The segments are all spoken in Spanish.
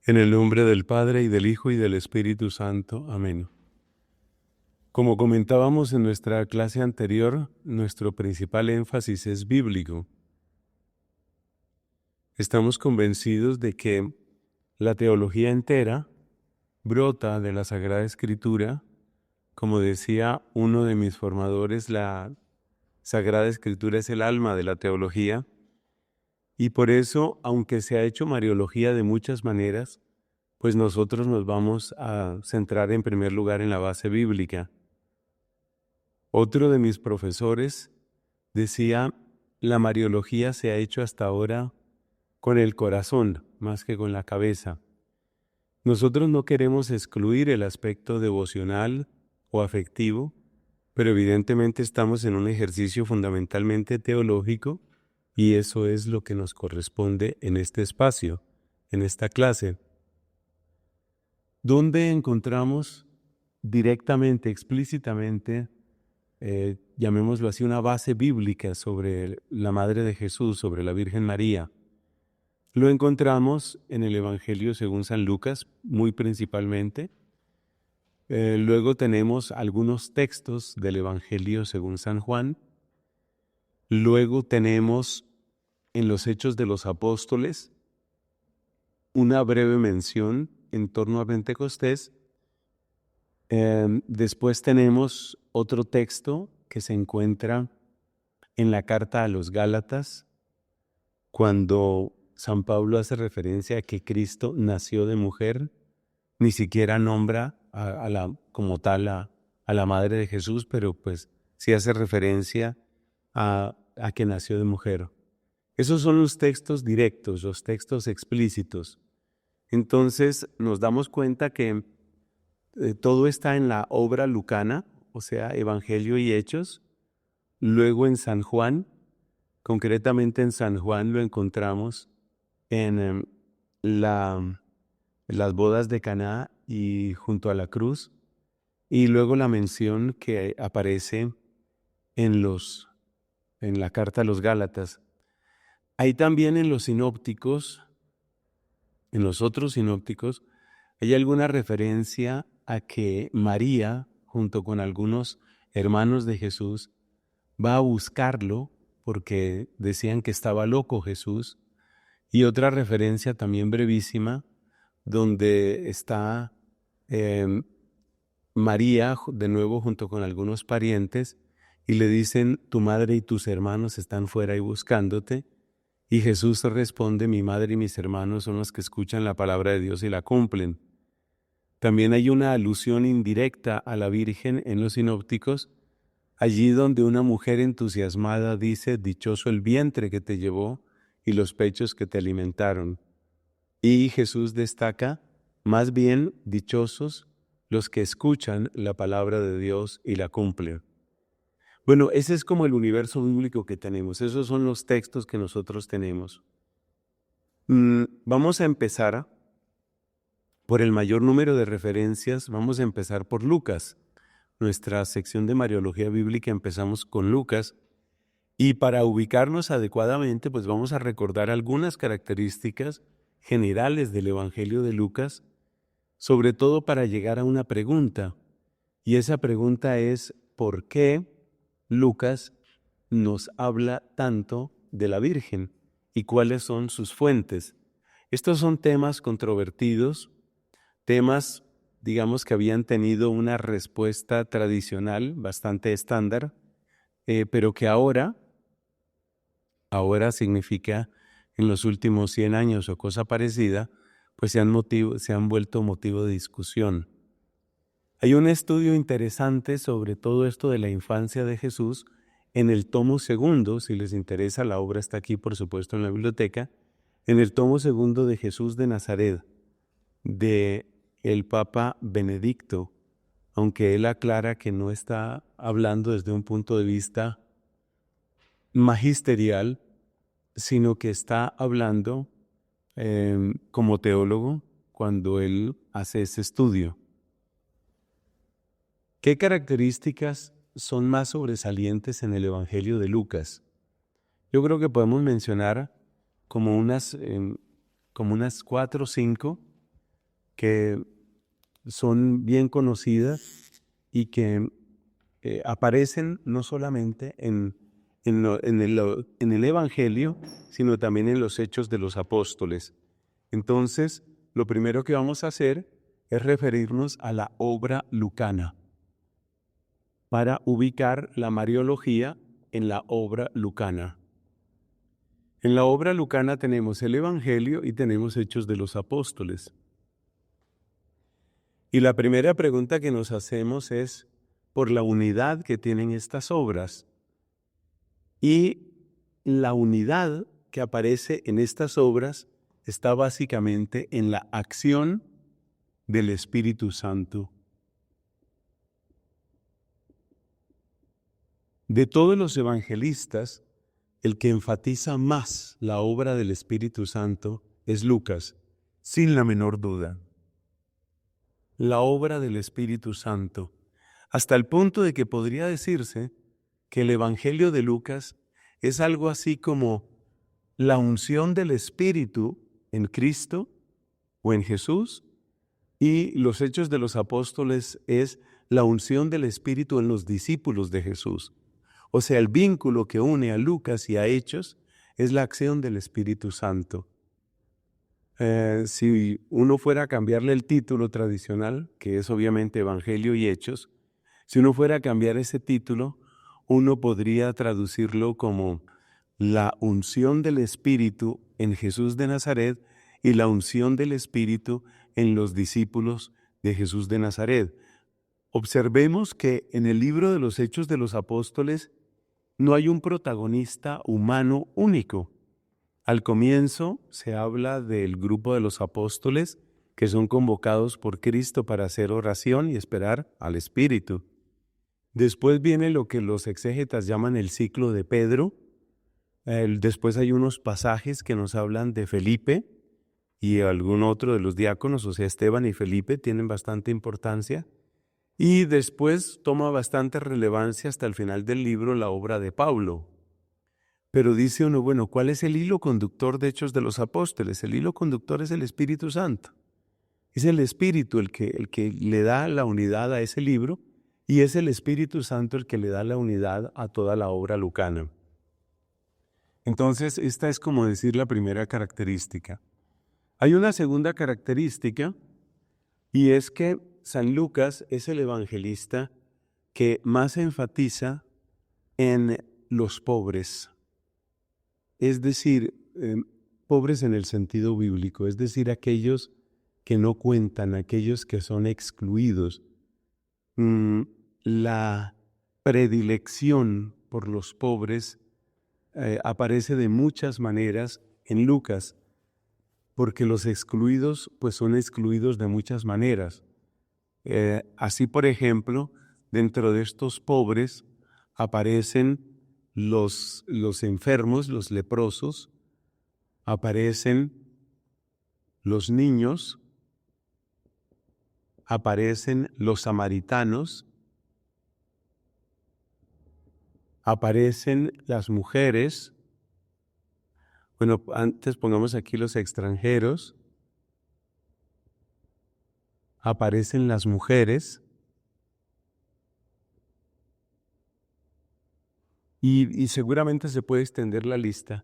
En el nombre del Padre, y del Hijo, y del Espíritu Santo. Amén. Como comentábamos en nuestra clase anterior, nuestro principal énfasis es bíblico. Estamos convencidos de que la teología entera brota de la Sagrada Escritura. Como decía uno de mis formadores, la Sagrada Escritura es el alma de la teología, y por eso, aunque se ha hecho mariología de muchas maneras, pues nosotros nos vamos a centrar en primer lugar en la base bíblica. Otro de mis profesores decía, la mariología se ha hecho hasta ahora con el corazón más que con la cabeza. Nosotros no queremos excluir el aspecto devocional o afectivo, pero evidentemente estamos en un ejercicio fundamentalmente teológico y eso es lo que nos corresponde en este espacio, en esta clase. ¿Dónde encontramos directamente, explícitamente, llamémoslo así, una base bíblica sobre la Madre de Jesús, sobre la Virgen María? Lo encontramos en el Evangelio según San Lucas, muy principalmente. Luego tenemos algunos textos del Evangelio según San Juan. Luego tenemos en los Hechos de los Apóstoles una breve mención en torno a Pentecostés. Después tenemos otro texto que se encuentra en la carta a los Gálatas, cuando San Pablo hace referencia a que Cristo nació de mujer, ni siquiera nombra como tal a la Madre de Jesús, pero pues sí hace referencia a que nació de mujer. Esos son los textos directos, los textos explícitos. Entonces nos damos cuenta que todo está en la obra lucana, o sea, Evangelio y Hechos. Luego en San Juan, concretamente en San Juan lo encontramos en las bodas de Caná y junto a la cruz. Y luego la mención que aparece en la carta a los Gálatas. Hay también en los sinópticos, en los otros sinópticos, hay alguna referencia a que María, junto con algunos hermanos de Jesús, va a buscarlo porque decían que estaba loco Jesús. Y otra referencia también brevísima, donde está María de nuevo junto con algunos parientes y le dicen, tu madre y tus hermanos están fuera y buscándote. Y Jesús responde, mi madre y mis hermanos son los que escuchan la palabra de Dios y la cumplen. También hay una alusión indirecta a la Virgen en los sinópticos, allí donde una mujer entusiasmada dice, dichoso el vientre que te llevó y los pechos que te alimentaron. Y Jesús destaca, más bien dichosos los que escuchan la palabra de Dios y la cumplen. Bueno, ese es como el universo bíblico que tenemos, esos son los textos que nosotros tenemos. Vamos a empezar por el mayor número de referencias, vamos a empezar por Lucas. Nuestra sección de Mariología Bíblica empezamos con Lucas. Y para ubicarnos adecuadamente, pues vamos a recordar algunas características generales del Evangelio de Lucas, sobre todo para llegar a una pregunta. Y esa pregunta es, ¿por qué Lucas nos habla tanto de la Virgen y cuáles son sus fuentes? Estos son temas controvertidos, temas, digamos, que habían tenido una respuesta tradicional bastante estándar, pero que ahora significa en los últimos 100 años o cosa parecida, pues se han vuelto motivo de discusión. Hay un estudio interesante sobre todo esto de la infancia de Jesús en el tomo segundo, si les interesa, la obra está aquí por supuesto en la biblioteca, en el tomo segundo de Jesús de Nazaret, de el Papa Benedicto, aunque él aclara que no está hablando desde un punto de vista magisterial, sino que está hablando como teólogo cuando él hace ese estudio. ¿Qué características son más sobresalientes en el Evangelio de Lucas? Yo creo que podemos mencionar como unas 4 o 5 que son bien conocidas y que aparecen no solamente en el Evangelio, sino también en los Hechos de los Apóstoles. Entonces, lo primero que vamos a hacer es referirnos a la obra lucana para ubicar la Mariología en la obra lucana. En la obra lucana tenemos el Evangelio y tenemos Hechos de los Apóstoles. Y la primera pregunta que nos hacemos es por la unidad que tienen estas obras. Y la unidad que aparece en estas obras está básicamente en la acción del Espíritu Santo. De todos los evangelistas, el que enfatiza más la obra del Espíritu Santo es Lucas, sin la menor duda. La obra del Espíritu Santo, hasta el punto de que podría decirse que el Evangelio de Lucas es algo así como la unción del Espíritu en Cristo o en Jesús, y los Hechos de los Apóstoles es la unción del Espíritu en los discípulos de Jesús. O sea, el vínculo que une a Lucas y a Hechos es la acción del Espíritu Santo. Si uno fuera a cambiarle el título tradicional, que es obviamente Evangelio y Hechos, si uno fuera a cambiar ese título, uno podría traducirlo como la unción del Espíritu en Jesús de Nazaret y la unción del Espíritu en los discípulos de Jesús de Nazaret. Observemos que en el libro de los Hechos de los Apóstoles no hay un protagonista humano único. Al comienzo se habla del grupo de los apóstoles que son convocados por Cristo para hacer oración y esperar al Espíritu. Después viene lo que los exégetas llaman el ciclo de Pedro. Después hay unos pasajes que nos hablan de Felipe y algún otro de los diáconos, o sea, Esteban y Felipe tienen bastante importancia. Y después toma bastante relevancia hasta el final del libro la obra de Pablo. Pero dice uno, bueno, ¿cuál es el hilo conductor de Hechos de los Apóstoles? El hilo conductor es el Espíritu Santo. Es el Espíritu el que le da la unidad a ese libro, y es el Espíritu Santo el que le da la unidad a toda la obra lucana. Entonces, esta es como decir la primera característica. Hay una segunda característica, y es que San Lucas es el evangelista que más enfatiza en los pobres. Es decir, pobres en el sentido bíblico, es decir, aquellos que no cuentan, aquellos que son excluidos. La predilección por los pobres aparece de muchas maneras en Lucas, porque los excluidos pues son excluidos de muchas maneras. Así, por ejemplo, dentro de estos pobres aparecen los enfermos, los leprosos, aparecen los niños, aparecen los samaritanos, aparecen las mujeres. Bueno, antes pongamos aquí los extranjeros, aparecen las mujeres, y seguramente se puede extender la lista.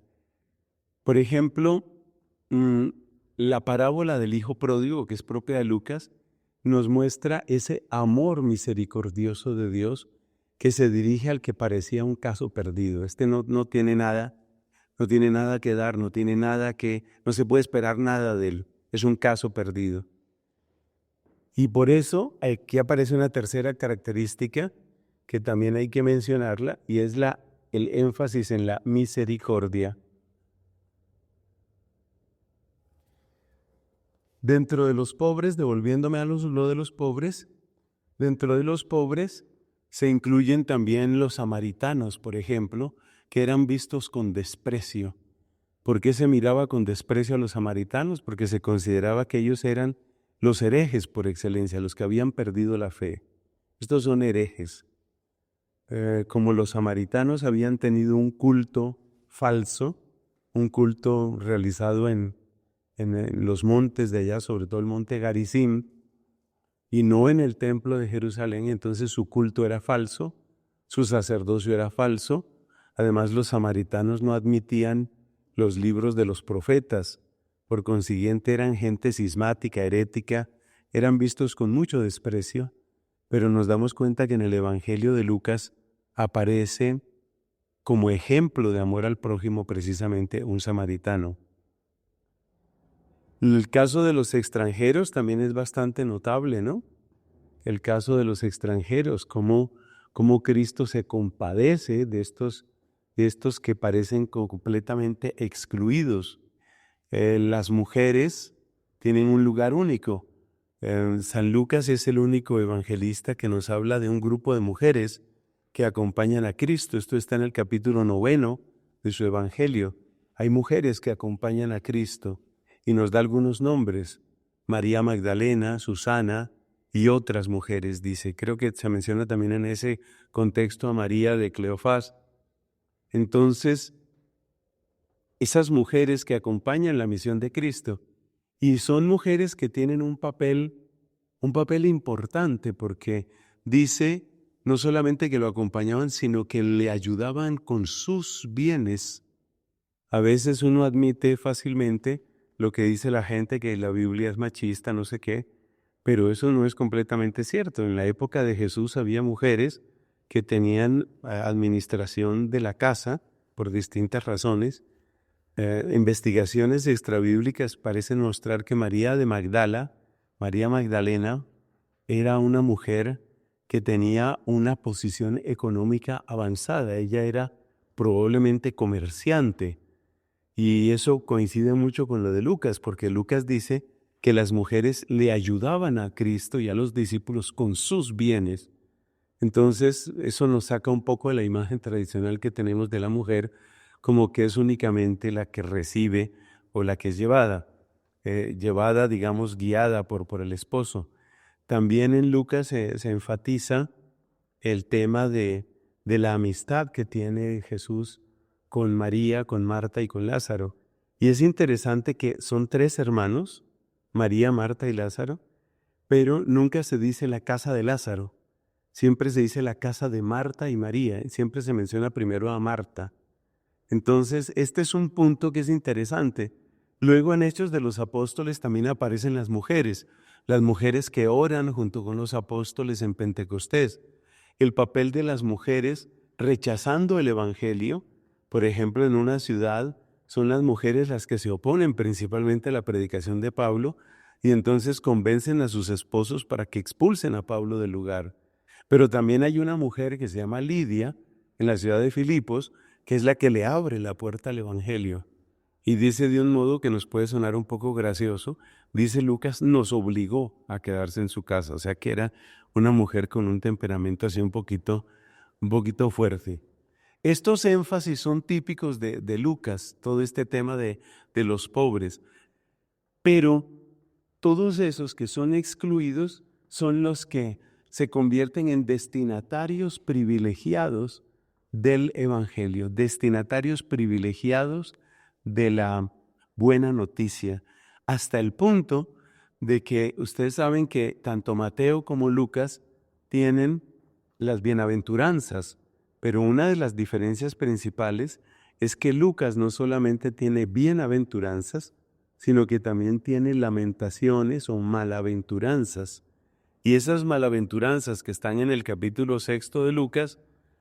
Por ejemplo, la parábola del hijo pródigo, que es propia de Lucas, nos muestra ese amor misericordioso de Dios que se dirige al que parecía un caso perdido. No tiene nada que dar, no se puede esperar nada de él. Es un caso perdido. Y por eso aquí aparece una tercera característica que también hay que mencionarla, y es el énfasis en la misericordia. Dentro de los pobres, devolviéndome a lo de los pobres, dentro de los pobres se incluyen también los samaritanos, por ejemplo, que eran vistos con desprecio. ¿Por qué se miraba con desprecio a los samaritanos? Porque se consideraba que ellos eran los herejes por excelencia, los que habían perdido la fe. Estos son herejes. Como los samaritanos habían tenido un culto falso, un culto realizado en en los montes de allá, sobre todo el monte Garizim, y no en el templo de Jerusalén. Entonces su culto era falso, su sacerdocio era falso. Además, los samaritanos no admitían los libros de los profetas. Por consiguiente, eran gente cismática, herética, eran vistos con mucho desprecio. Pero nos damos cuenta que en el Evangelio de Lucas aparece como ejemplo de amor al prójimo precisamente un samaritano. El caso de los extranjeros también es bastante notable, ¿no? El caso de los extranjeros, cómo Cristo se compadece de estos que parecen completamente excluidos. Las mujeres tienen un lugar único. San Lucas es el único evangelista que nos habla de un grupo de mujeres que acompañan a Cristo. Esto está en el capítulo 9 de su evangelio. Hay mujeres que acompañan a Cristo y nos da algunos nombres: María Magdalena, Susana y otras mujeres, dice. Creo que se menciona también en ese contexto a María de Cleofás. Entonces, esas mujeres que acompañan la misión de Cristo, y son mujeres que tienen un papel importante, porque dice no solamente que lo acompañaban, sino que le ayudaban con sus bienes. A veces uno admite fácilmente lo que dice la gente, que la Biblia es machista, no sé qué, pero eso no es completamente cierto. En la época de Jesús había mujeres que tenían administración de la casa por distintas razones. Investigaciones extrabíblicas parecen mostrar que María Magdalena, era una mujer que tenía una posición económica avanzada. Ella era probablemente comerciante. Y eso coincide mucho con lo de Lucas, porque Lucas dice que las mujeres le ayudaban a Cristo y a los discípulos con sus bienes. Entonces, eso nos saca un poco de la imagen tradicional que tenemos de la mujer, como que es únicamente la que recibe o la que es llevada, digamos, guiada por el esposo. También en Lucas se enfatiza el tema de la amistad que tiene Jesús con María, con Marta y con Lázaro. Y es interesante que son 3 hermanos, María, Marta y Lázaro, pero nunca se dice la casa de Lázaro. Siempre se dice la casa de Marta y María, siempre se menciona primero a Marta. Entonces, este es un punto que es interesante. Luego en Hechos de los Apóstoles también aparecen las mujeres que oran junto con los apóstoles en Pentecostés. El papel de las mujeres rechazando el Evangelio, por ejemplo, en una ciudad, son las mujeres las que se oponen principalmente a la predicación de Pablo y entonces convencen a sus esposos para que expulsen a Pablo del lugar. Pero también hay una mujer que se llama Lidia, en la ciudad de Filipos, que es la que le abre la puerta al Evangelio. Y dice de un modo que nos puede sonar un poco gracioso, dice Lucas, nos obligó a quedarse en su casa. O sea que era una mujer con un temperamento así un poquito fuerte. Estos énfasis son típicos de Lucas, todo este tema de los pobres. Pero todos esos que son excluidos son los que se convierten en destinatarios privilegiados del Evangelio, destinatarios privilegiados de la buena noticia, hasta el punto de que ustedes saben que tanto Mateo como Lucas tienen las bienaventuranzas, pero una de las diferencias principales es que Lucas no solamente tiene bienaventuranzas, sino que también tiene lamentaciones o malaventuranzas. Y esas malaventuranzas que están en el capítulo 6 de Lucas,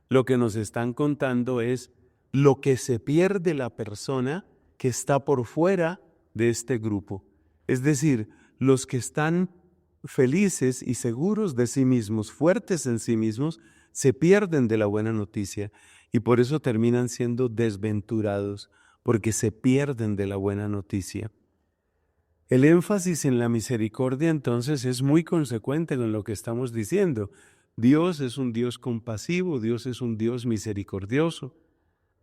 lo que nos están contando es lo que se pierde la persona que está por fuera de este grupo. Es decir, los que están felices y seguros de sí mismos, fuertes en sí mismos, se pierden de la buena noticia y por eso terminan siendo desventurados, porque se pierden de la buena noticia. El énfasis en la misericordia entonces es muy consecuente con lo que estamos diciendo. Dios es un Dios compasivo, Dios es un Dios misericordioso.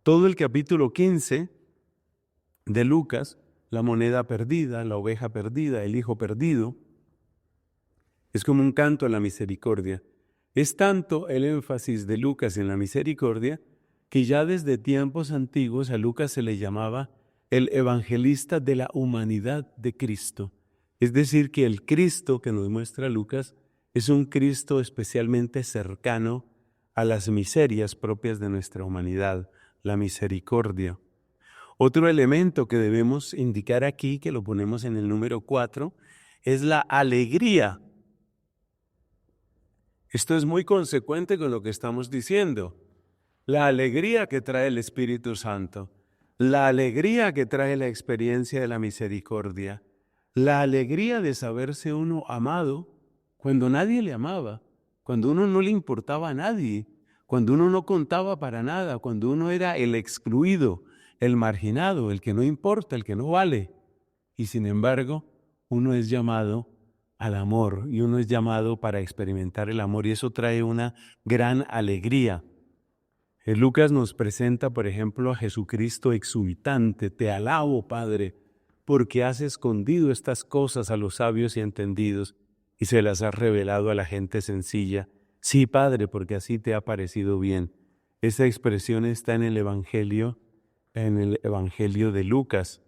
Todo el capítulo 15 de Lucas, la moneda perdida, la oveja perdida, el hijo perdido, es como un canto a la misericordia. Es tanto el énfasis de Lucas en la misericordia que ya desde tiempos antiguos a Lucas se le llamaba el evangelista de la humanidad de Cristo. Es decir, que el Cristo que nos muestra Lucas es un Cristo especialmente cercano a las miserias propias de nuestra humanidad, la misericordia. Otro elemento que debemos indicar aquí, que lo ponemos en el número 4, es la alegría. Esto es muy consecuente con lo que estamos diciendo. La alegría que trae el Espíritu Santo, la alegría que trae la experiencia de la misericordia, la alegría de saberse uno amado cuando nadie le amaba, cuando uno no le importaba a nadie, cuando uno no contaba para nada, cuando uno era el excluido, el marginado, el que no importa, el que no vale. Y sin embargo, uno es llamado al amor y uno es llamado para experimentar el amor y eso trae una gran alegría. Lucas nos presenta, por ejemplo, a Jesucristo exultante. Te alabo, Padre, porque has escondido estas cosas a los sabios y entendidos y se las has revelado a la gente sencilla. Sí, Padre, porque así te ha parecido bien. Esa expresión está en el Evangelio de Lucas.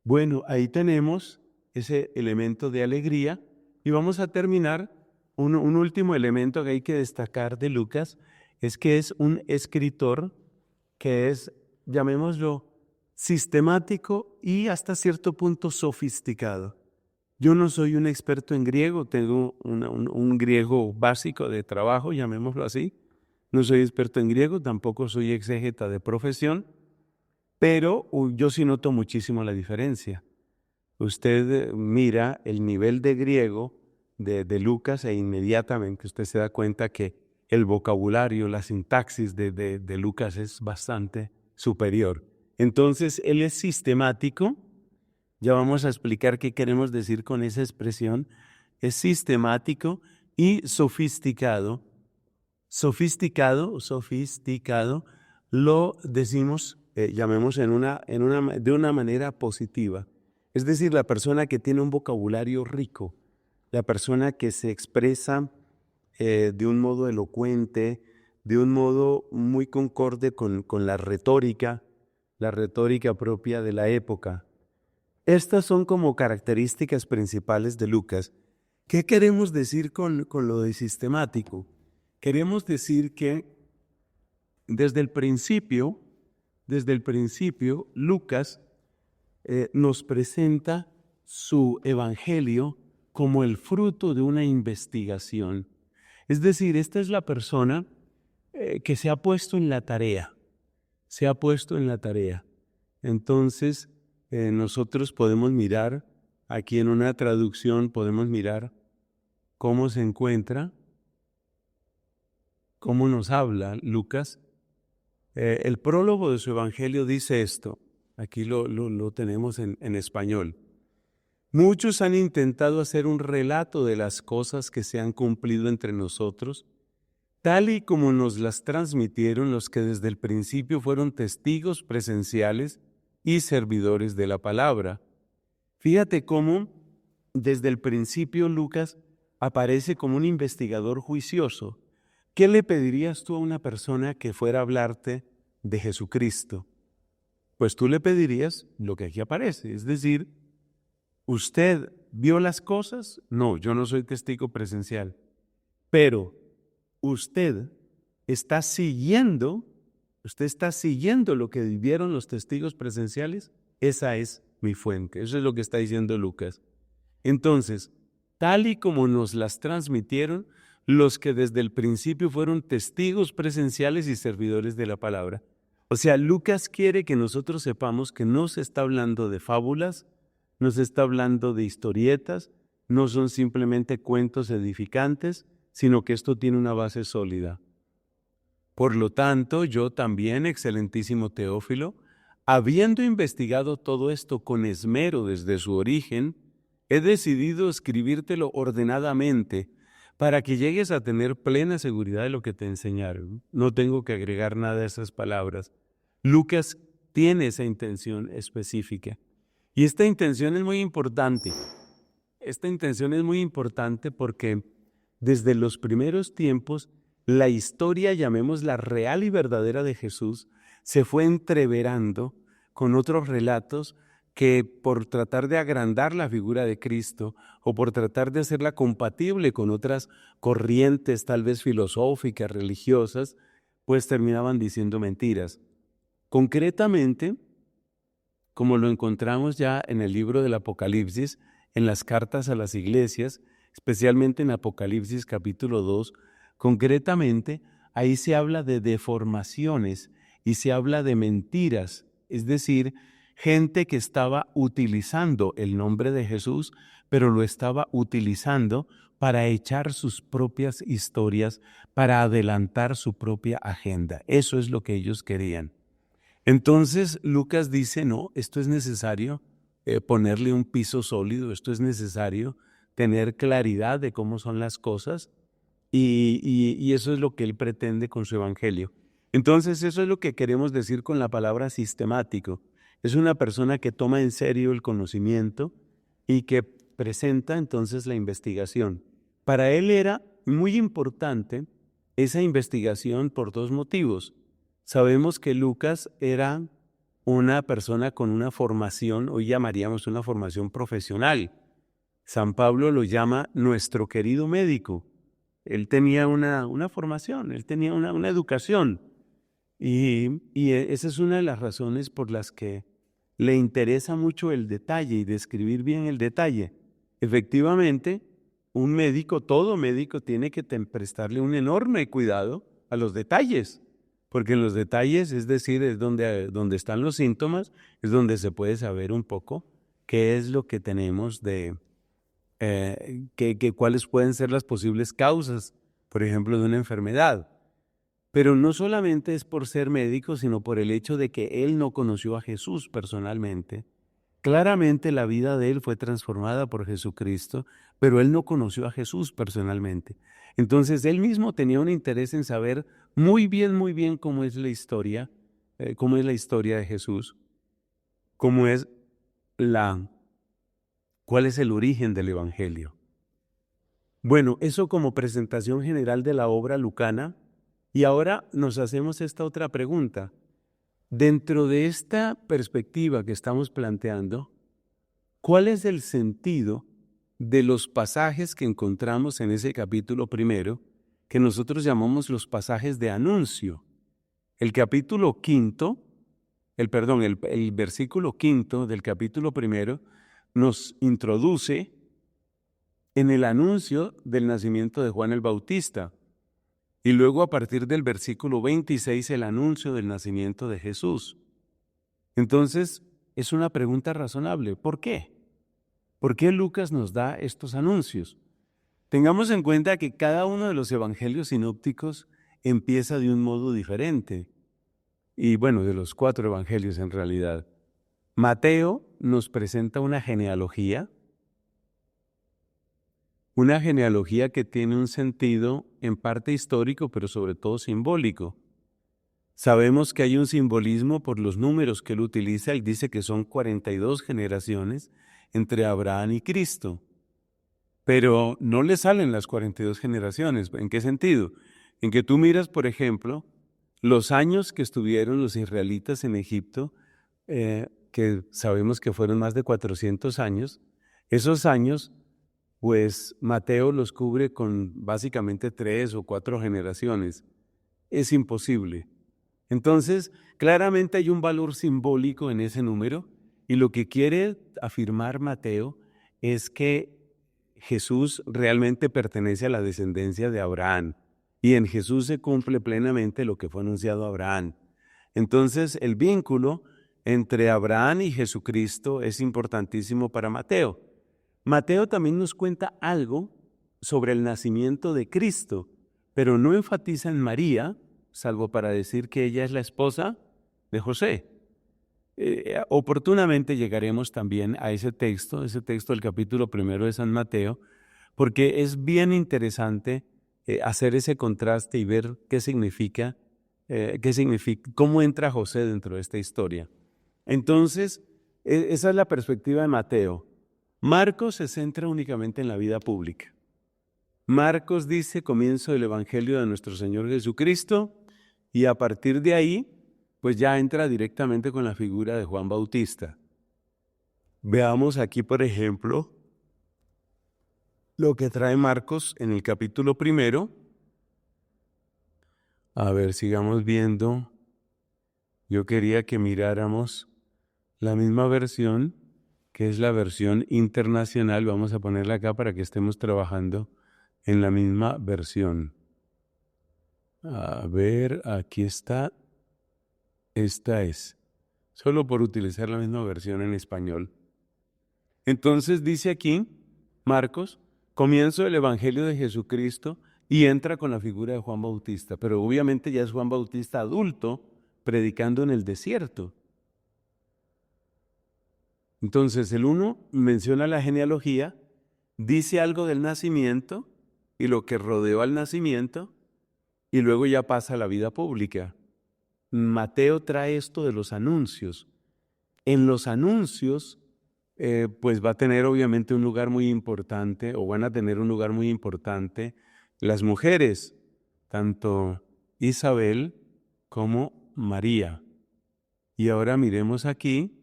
Bueno, ahí tenemos ese elemento de alegría y vamos a terminar. Un último elemento que hay que destacar de Lucas es que es un escritor que es, llamémoslo, sistemático y hasta cierto punto sofisticado. Yo no soy un experto en griego, tengo un griego básico de trabajo, llamémoslo así. No soy experto en griego, tampoco soy exégeta de profesión, pero yo sí noto muchísimo la diferencia. Usted mira el nivel de griego de Lucas e inmediatamente usted se da cuenta que el vocabulario, la sintaxis de Lucas es bastante superior. Entonces, él es sistemático. Ya vamos a explicar qué queremos decir con esa expresión. Es sistemático y sofisticado. Sofisticado lo decimos, llamemos de una manera positiva. Es decir, la persona que tiene un vocabulario rico, la persona que se expresa de un modo elocuente, de un modo muy concorde con la retórica propia de la época. Estas son como características principales de Lucas. ¿Qué queremos decir con lo de sistemático? Queremos decir que desde el principio, Lucas nos presenta su evangelio como el fruto de una investigación. Es decir, esta es la persona que se ha puesto en la tarea. Entonces, nosotros podemos mirar, aquí en una traducción podemos mirar cómo se encuentra, cómo nos habla Lucas. El prólogo de su evangelio dice esto, aquí lo tenemos en español. Muchos han intentado hacer un relato de las cosas que se han cumplido entre nosotros, tal y como nos las transmitieron los que desde el principio fueron testigos presenciales y servidores de la palabra. Fíjate cómo desde el principio Lucas aparece como un investigador juicioso. ¿Qué le pedirías tú a una persona que fuera a hablarte de Jesucristo? Pues tú le pedirías lo que aquí aparece, es decir, ¿usted vio las cosas? No, yo no soy testigo presencial, pero usted está siguiendo lo que vivieron los testigos presenciales. Esa es mi fuente, eso es lo que está diciendo Lucas. Entonces, tal y como nos las transmitieron los que desde el principio fueron testigos presenciales y servidores de la palabra. O sea, Lucas quiere que nosotros sepamos que no se está hablando de fábulas, no se está hablando de historietas, no son simplemente cuentos edificantes, sino que esto tiene una base sólida. Por lo tanto, yo también, excelentísimo Teófilo, habiendo investigado todo esto con esmero desde su origen, he decidido escribírtelo ordenadamente para que llegues a tener plena seguridad de lo que te enseñaron. No tengo que agregar nada a esas palabras. Lucas tiene esa intención específica. Y esta intención es muy importante. Esta intención es muy importante porque desde los primeros tiempos, la historia, llamémosla real y verdadera de Jesús, se fue entreverando con otros relatos que por tratar de agrandar la figura de Cristo o por tratar de hacerla compatible con otras corrientes tal vez filosóficas, religiosas, pues terminaban diciendo mentiras. Concretamente, como lo encontramos ya en el libro del Apocalipsis, en las cartas a las iglesias, especialmente en Apocalipsis capítulo 2, concretamente ahí se habla de deformaciones y se habla de mentiras, es decir, gente que estaba utilizando el nombre de Jesús, pero lo estaba utilizando para echar sus propias historias, para adelantar su propia agenda. Eso es lo que ellos querían. Entonces Lucas dice, no, esto es necesario ponerle un piso sólido, esto es necesario tener claridad de cómo son las cosas y eso es lo que él pretende con su evangelio. Entonces eso es lo que queremos decir con la palabra sistemático. Es una persona que toma en serio el conocimiento y que presenta entonces la investigación. Para él era muy importante esa investigación por dos motivos. Sabemos que Lucas era una persona con una formación, hoy llamaríamos una formación profesional. San Pablo lo llama nuestro querido médico. Él tenía una formación, él tenía una educación. Y esa es una de las razones por las que le interesa mucho el detalle y describir bien el detalle. Efectivamente, un médico, todo médico tiene que prestarle un enorme cuidado a los detalles, porque en los detalles, es decir, es donde están los síntomas, es donde se puede saber un poco qué es lo que tenemos cuáles pueden ser las posibles causas, por ejemplo, de una enfermedad. Pero no solamente es por ser médico, sino por el hecho de que él no conoció a Jesús personalmente. Claramente la vida de él fue transformada por Jesucristo, pero él no conoció a Jesús personalmente. Entonces él mismo tenía un interés en saber muy bien cómo es la historia de Jesús, cuál es el origen del Evangelio. Bueno, eso como presentación general de la obra lucana. Y ahora nos hacemos esta otra pregunta. Dentro de esta perspectiva que estamos planteando, ¿cuál es el sentido de los pasajes que encontramos en ese capítulo primero, que nosotros llamamos los pasajes de anuncio? El capítulo quinto, el versículo quinto del capítulo primero nos introduce en el anuncio del nacimiento de Juan el Bautista. Y luego a partir del versículo 26 el anuncio del nacimiento de Jesús. Entonces es una pregunta razonable. ¿Por qué? ¿Por qué Lucas nos da estos anuncios? Tengamos en cuenta que cada uno de los evangelios sinópticos empieza de un modo diferente. Y bueno, de los 4 evangelios en realidad. Mateo nos presenta una genealogía que tiene un sentido en parte histórico, pero sobre todo simbólico. Sabemos que hay un simbolismo por los números que él utiliza. Él dice que son 42 generaciones entre Abraham y Cristo. Pero no le salen las 42 generaciones. ¿En qué sentido? En que tú miras, por ejemplo, los años que estuvieron los israelitas en Egipto, que sabemos que fueron más de 400 años. Esos años, pues Mateo los cubre con básicamente 3 o 4 generaciones. Es imposible. Entonces, claramente hay un valor simbólico en ese número y lo que quiere afirmar Mateo es que Jesús realmente pertenece a la descendencia de Abraham y en Jesús se cumple plenamente lo que fue anunciado a Abraham. Entonces, el vínculo entre Abraham y Jesucristo es importantísimo para Mateo. Mateo también nos cuenta algo sobre el nacimiento de Cristo, pero no enfatiza en María, salvo para decir que ella es la esposa de José. Oportunamente llegaremos también a ese texto del capítulo 1 de San Mateo, porque es bien interesante hacer ese contraste y ver qué significa, cómo entra José dentro de esta historia. Entonces, esa es la perspectiva de Mateo. Marcos se centra únicamente en la vida pública. Marcos dice comienzo del Evangelio de nuestro Señor Jesucristo y a partir de ahí pues ya entra directamente con la figura de Juan Bautista. Veamos aquí, por ejemplo, lo que trae Marcos en el capítulo 1. A ver, sigamos viendo. Yo quería que miráramos la misma versión, que es la versión internacional. Vamos a ponerla acá para que estemos trabajando en la misma versión. A ver, aquí está. Esta es. Solo por utilizar la misma versión en español. Entonces dice aquí, Marcos, comienzo del Evangelio de Jesucristo y entra con la figura de Juan Bautista. Pero obviamente ya es Juan Bautista adulto predicando en el desierto. Entonces el 1 menciona la genealogía, dice algo del nacimiento y lo que rodeó al nacimiento y luego ya pasa a la vida pública. Mateo trae esto de los anuncios. En los anuncios, pues va a tener obviamente un lugar muy importante, o van a tener un lugar muy importante las mujeres, tanto Isabel como María. Y ahora miremos aquí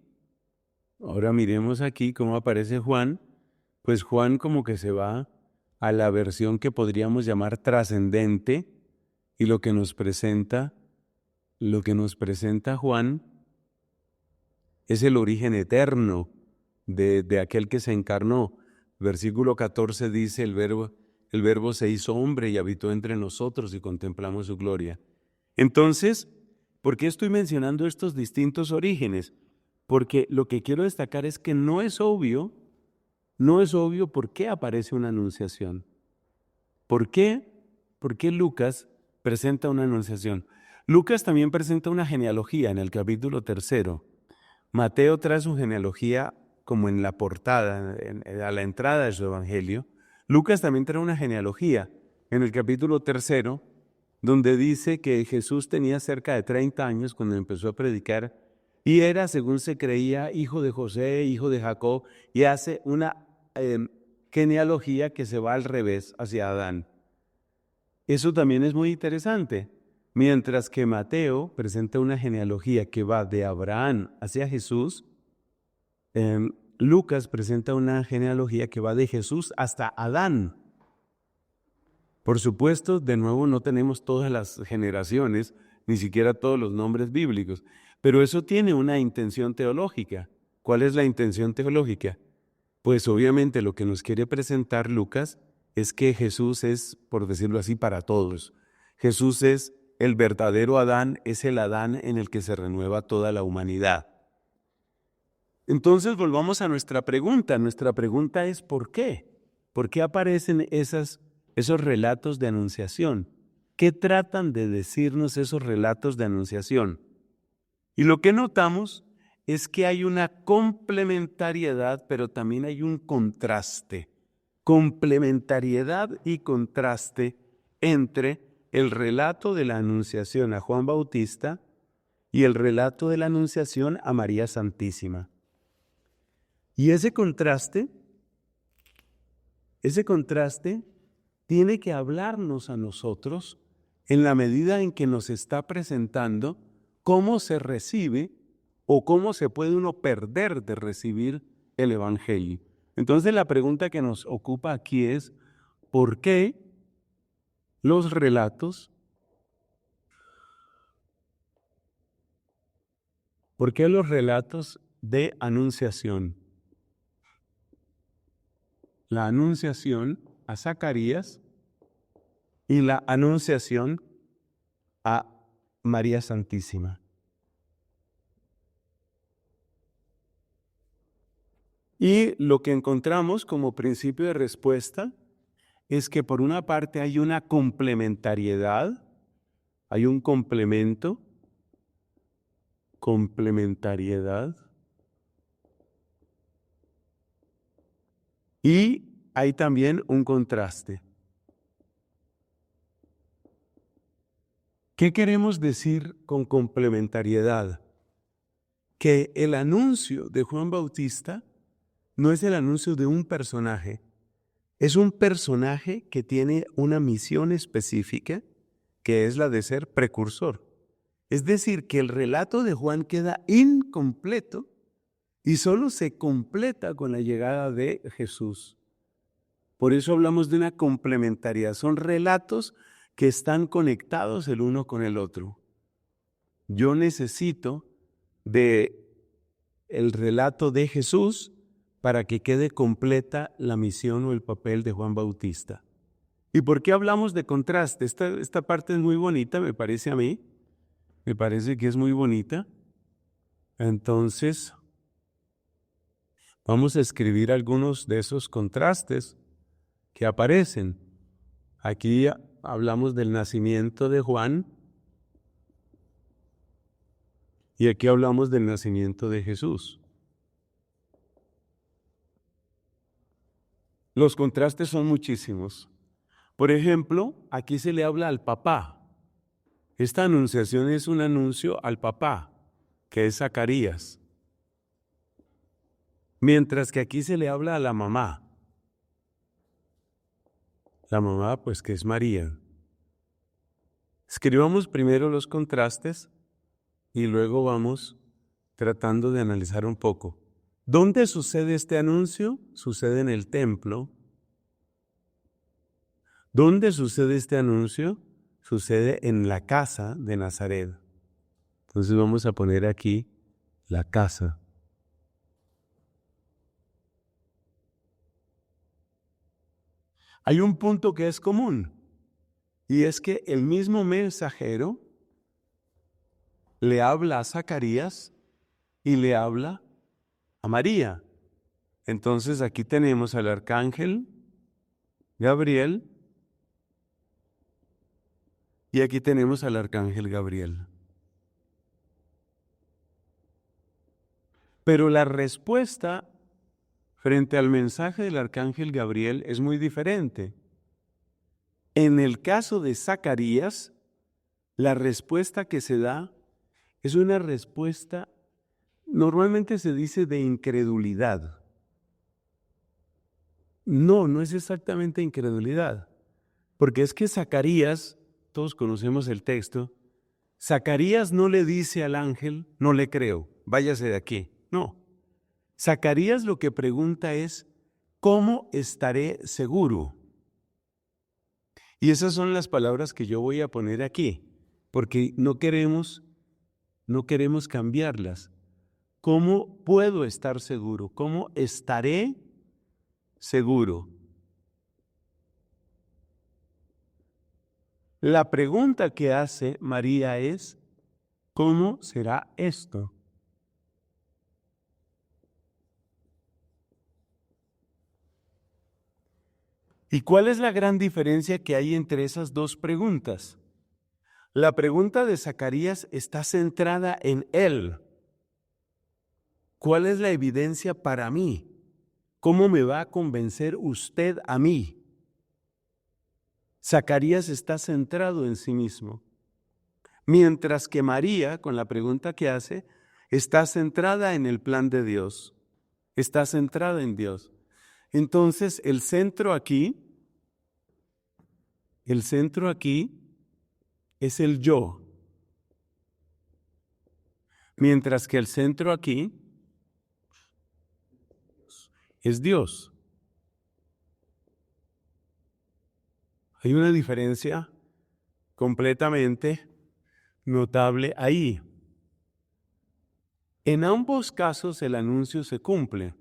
cómo aparece Juan. Pues Juan como que se va a la versión que podríamos llamar trascendente, y lo que nos presenta Juan es el origen eterno de aquel que se encarnó. Versículo 14 dice, el verbo se hizo hombre y habitó entre nosotros y contemplamos su gloria. Entonces, ¿por qué estoy mencionando estos distintos orígenes? Porque lo que quiero destacar es que no es obvio por qué aparece una anunciación. ¿Por qué? ¿Por qué Lucas presenta una anunciación? Lucas también presenta una genealogía en el capítulo 3. Mateo trae su genealogía como en la portada, a la entrada de su evangelio. Lucas también trae una genealogía en el capítulo 3, donde dice que Jesús tenía cerca de 30 años cuando empezó a predicar y era, según se creía, hijo de José, hijo de Jacob, y hace una genealogía que se va al revés hacia Adán. Eso también es muy interesante. Mientras que Mateo presenta una genealogía que va de Abraham hacia Jesús, Lucas presenta una genealogía que va de Jesús hasta Adán. Por supuesto, de nuevo no tenemos todas las generaciones, ni siquiera todos los nombres bíblicos, pero eso tiene una intención teológica. ¿Cuál es la intención teológica? Pues obviamente lo que nos quiere presentar Lucas es que Jesús es, por decirlo así, para todos. Jesús es el verdadero Adán, es el Adán en el que se renueva toda la humanidad. Entonces volvamos a nuestra pregunta. Nuestra pregunta es ¿por qué? ¿Por qué aparecen esos relatos de anunciación? ¿Qué tratan de decirnos esos relatos de anunciación? Y lo que notamos es que hay una complementariedad, pero también hay un contraste. Complementariedad y contraste entre el relato de la anunciación a Juan Bautista y el relato de la anunciación a María Santísima. Y ese contraste tiene que hablarnos a nosotros en la medida en que nos está presentando cómo se recibe o cómo se puede uno perder de recibir el Evangelio. Entonces la pregunta que nos ocupa aquí es, ¿por qué los relatos de anunciación? La anunciación a Zacarías y la anunciación a María Santísima. Y lo que encontramos como principio de respuesta es que por una parte hay una complementariedad, hay un complementariedad, y hay también un contraste. ¿Qué queremos decir con complementariedad? Que el anuncio de Juan Bautista no es el anuncio de un personaje, es un personaje que tiene una misión específica, que es la de ser precursor. Es decir, que el relato de Juan queda incompleto y solo se completa con la llegada de Jesús. Por eso hablamos de una complementariedad. Son relatos que están conectados el uno con el otro. Yo necesito de el relato de Jesús para que quede completa la misión o el papel de Juan Bautista. ¿Y por qué hablamos de contraste? Esta parte es muy bonita, me parece a mí. Me parece que es muy bonita. Entonces, vamos a escribir algunos de esos contrastes que aparecen. Aquí hablamos del nacimiento de Juan y aquí hablamos del nacimiento de Jesús. Los contrastes son muchísimos. Por ejemplo, aquí se le habla al papá. Esta anunciación es un anuncio al papá, que es Zacarías. Mientras que aquí se le habla a la mamá. La mamá, pues, que es María. Escribamos primero los contrastes y luego vamos tratando de analizar un poco. ¿Dónde sucede este anuncio? Sucede en el templo. ¿Dónde sucede este anuncio? Sucede en la casa de Nazaret. Entonces vamos a poner aquí la casa. Hay un punto que es común y es que el mismo mensajero le habla a Zacarías y le habla a María. Entonces aquí tenemos al arcángel Gabriel y aquí tenemos al arcángel Gabriel. Pero la respuesta frente al mensaje del arcángel Gabriel es muy diferente. En el caso de Zacarías, la respuesta que se da es una respuesta, normalmente se dice de incredulidad. No es exactamente incredulidad, porque es que Zacarías, todos conocemos el texto, Zacarías no le dice al ángel, no le creo, váyase de aquí. No. Zacarías lo que pregunta es, ¿cómo estaré seguro? Y esas son las palabras que yo voy a poner aquí, porque no queremos cambiarlas. ¿Cómo puedo estar seguro? ¿Cómo estaré seguro? La pregunta que hace María es, ¿cómo será esto? ¿Y cuál es la gran diferencia que hay entre esas dos preguntas? La pregunta de Zacarías está centrada en él. ¿Cuál es la evidencia para mí? ¿Cómo me va a convencer usted a mí? Zacarías está centrado en sí mismo, mientras que María, con la pregunta que hace, está centrada en el plan de Dios, está centrada en Dios. Entonces, el centro aquí es el yo, mientras que el centro aquí es Dios. Hay una diferencia completamente notable ahí. En ambos casos el anuncio se cumple.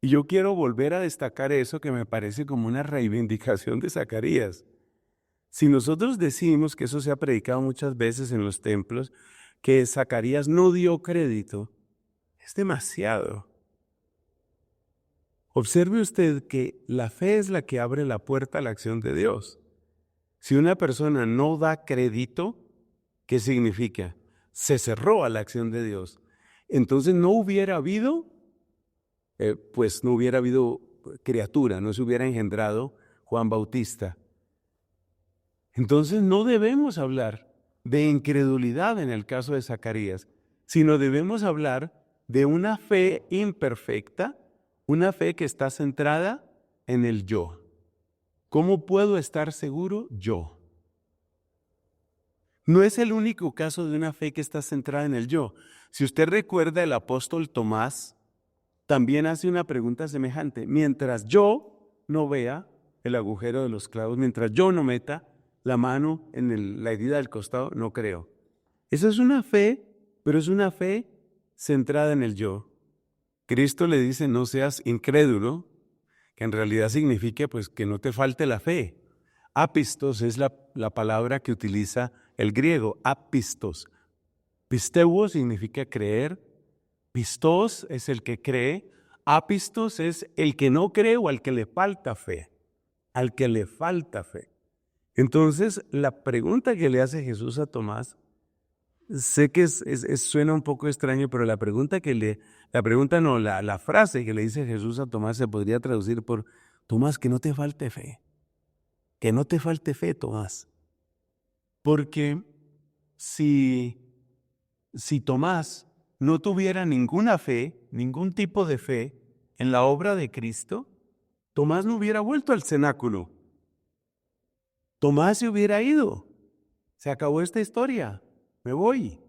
Y yo quiero volver a destacar eso que me parece como una reivindicación de Zacarías. Si nosotros decimos, que eso se ha predicado muchas veces en los templos, que Zacarías no dio crédito, es demasiado. Observe usted que la fe es la que abre la puerta a la acción de Dios. Si una persona no da crédito, ¿qué significa? Se cerró a la acción de Dios. Entonces no hubiera habido criatura, no se hubiera engendrado Juan Bautista. Entonces no debemos hablar de incredulidad en el caso de Zacarías, sino debemos hablar de una fe imperfecta, una fe que está centrada en el yo. ¿Cómo puedo estar seguro? Yo. No es el único caso de una fe que está centrada en el yo. Si usted recuerda, el apóstol Tomás también hace una pregunta semejante. Mientras yo no vea el agujero de los clavos, mientras yo no meta la mano en la herida del costado, no creo. Esa es una fe, pero es una fe centrada en el yo. Cristo le dice, no seas incrédulo, que en realidad significa pues que no te falte la fe. Apistos es la palabra que utiliza el griego, apistos. Pisteuo significa creer, pistos es el que cree, apistos es el que no cree o al que le falta fe, al que le falta fe. Entonces, la pregunta que le hace Jesús a Tomás, sé que suena un poco extraño, pero la frase que le dice Jesús a Tomás se podría traducir por, Tomás, que no te falte fe. Que no te falte fe, Tomás. Porque si Tomás no tuviera ninguna fe, ningún tipo de fe en la obra de Cristo, Tomás no hubiera vuelto al cenáculo. Tomás se hubiera ido. Se acabó esta historia. Me voy.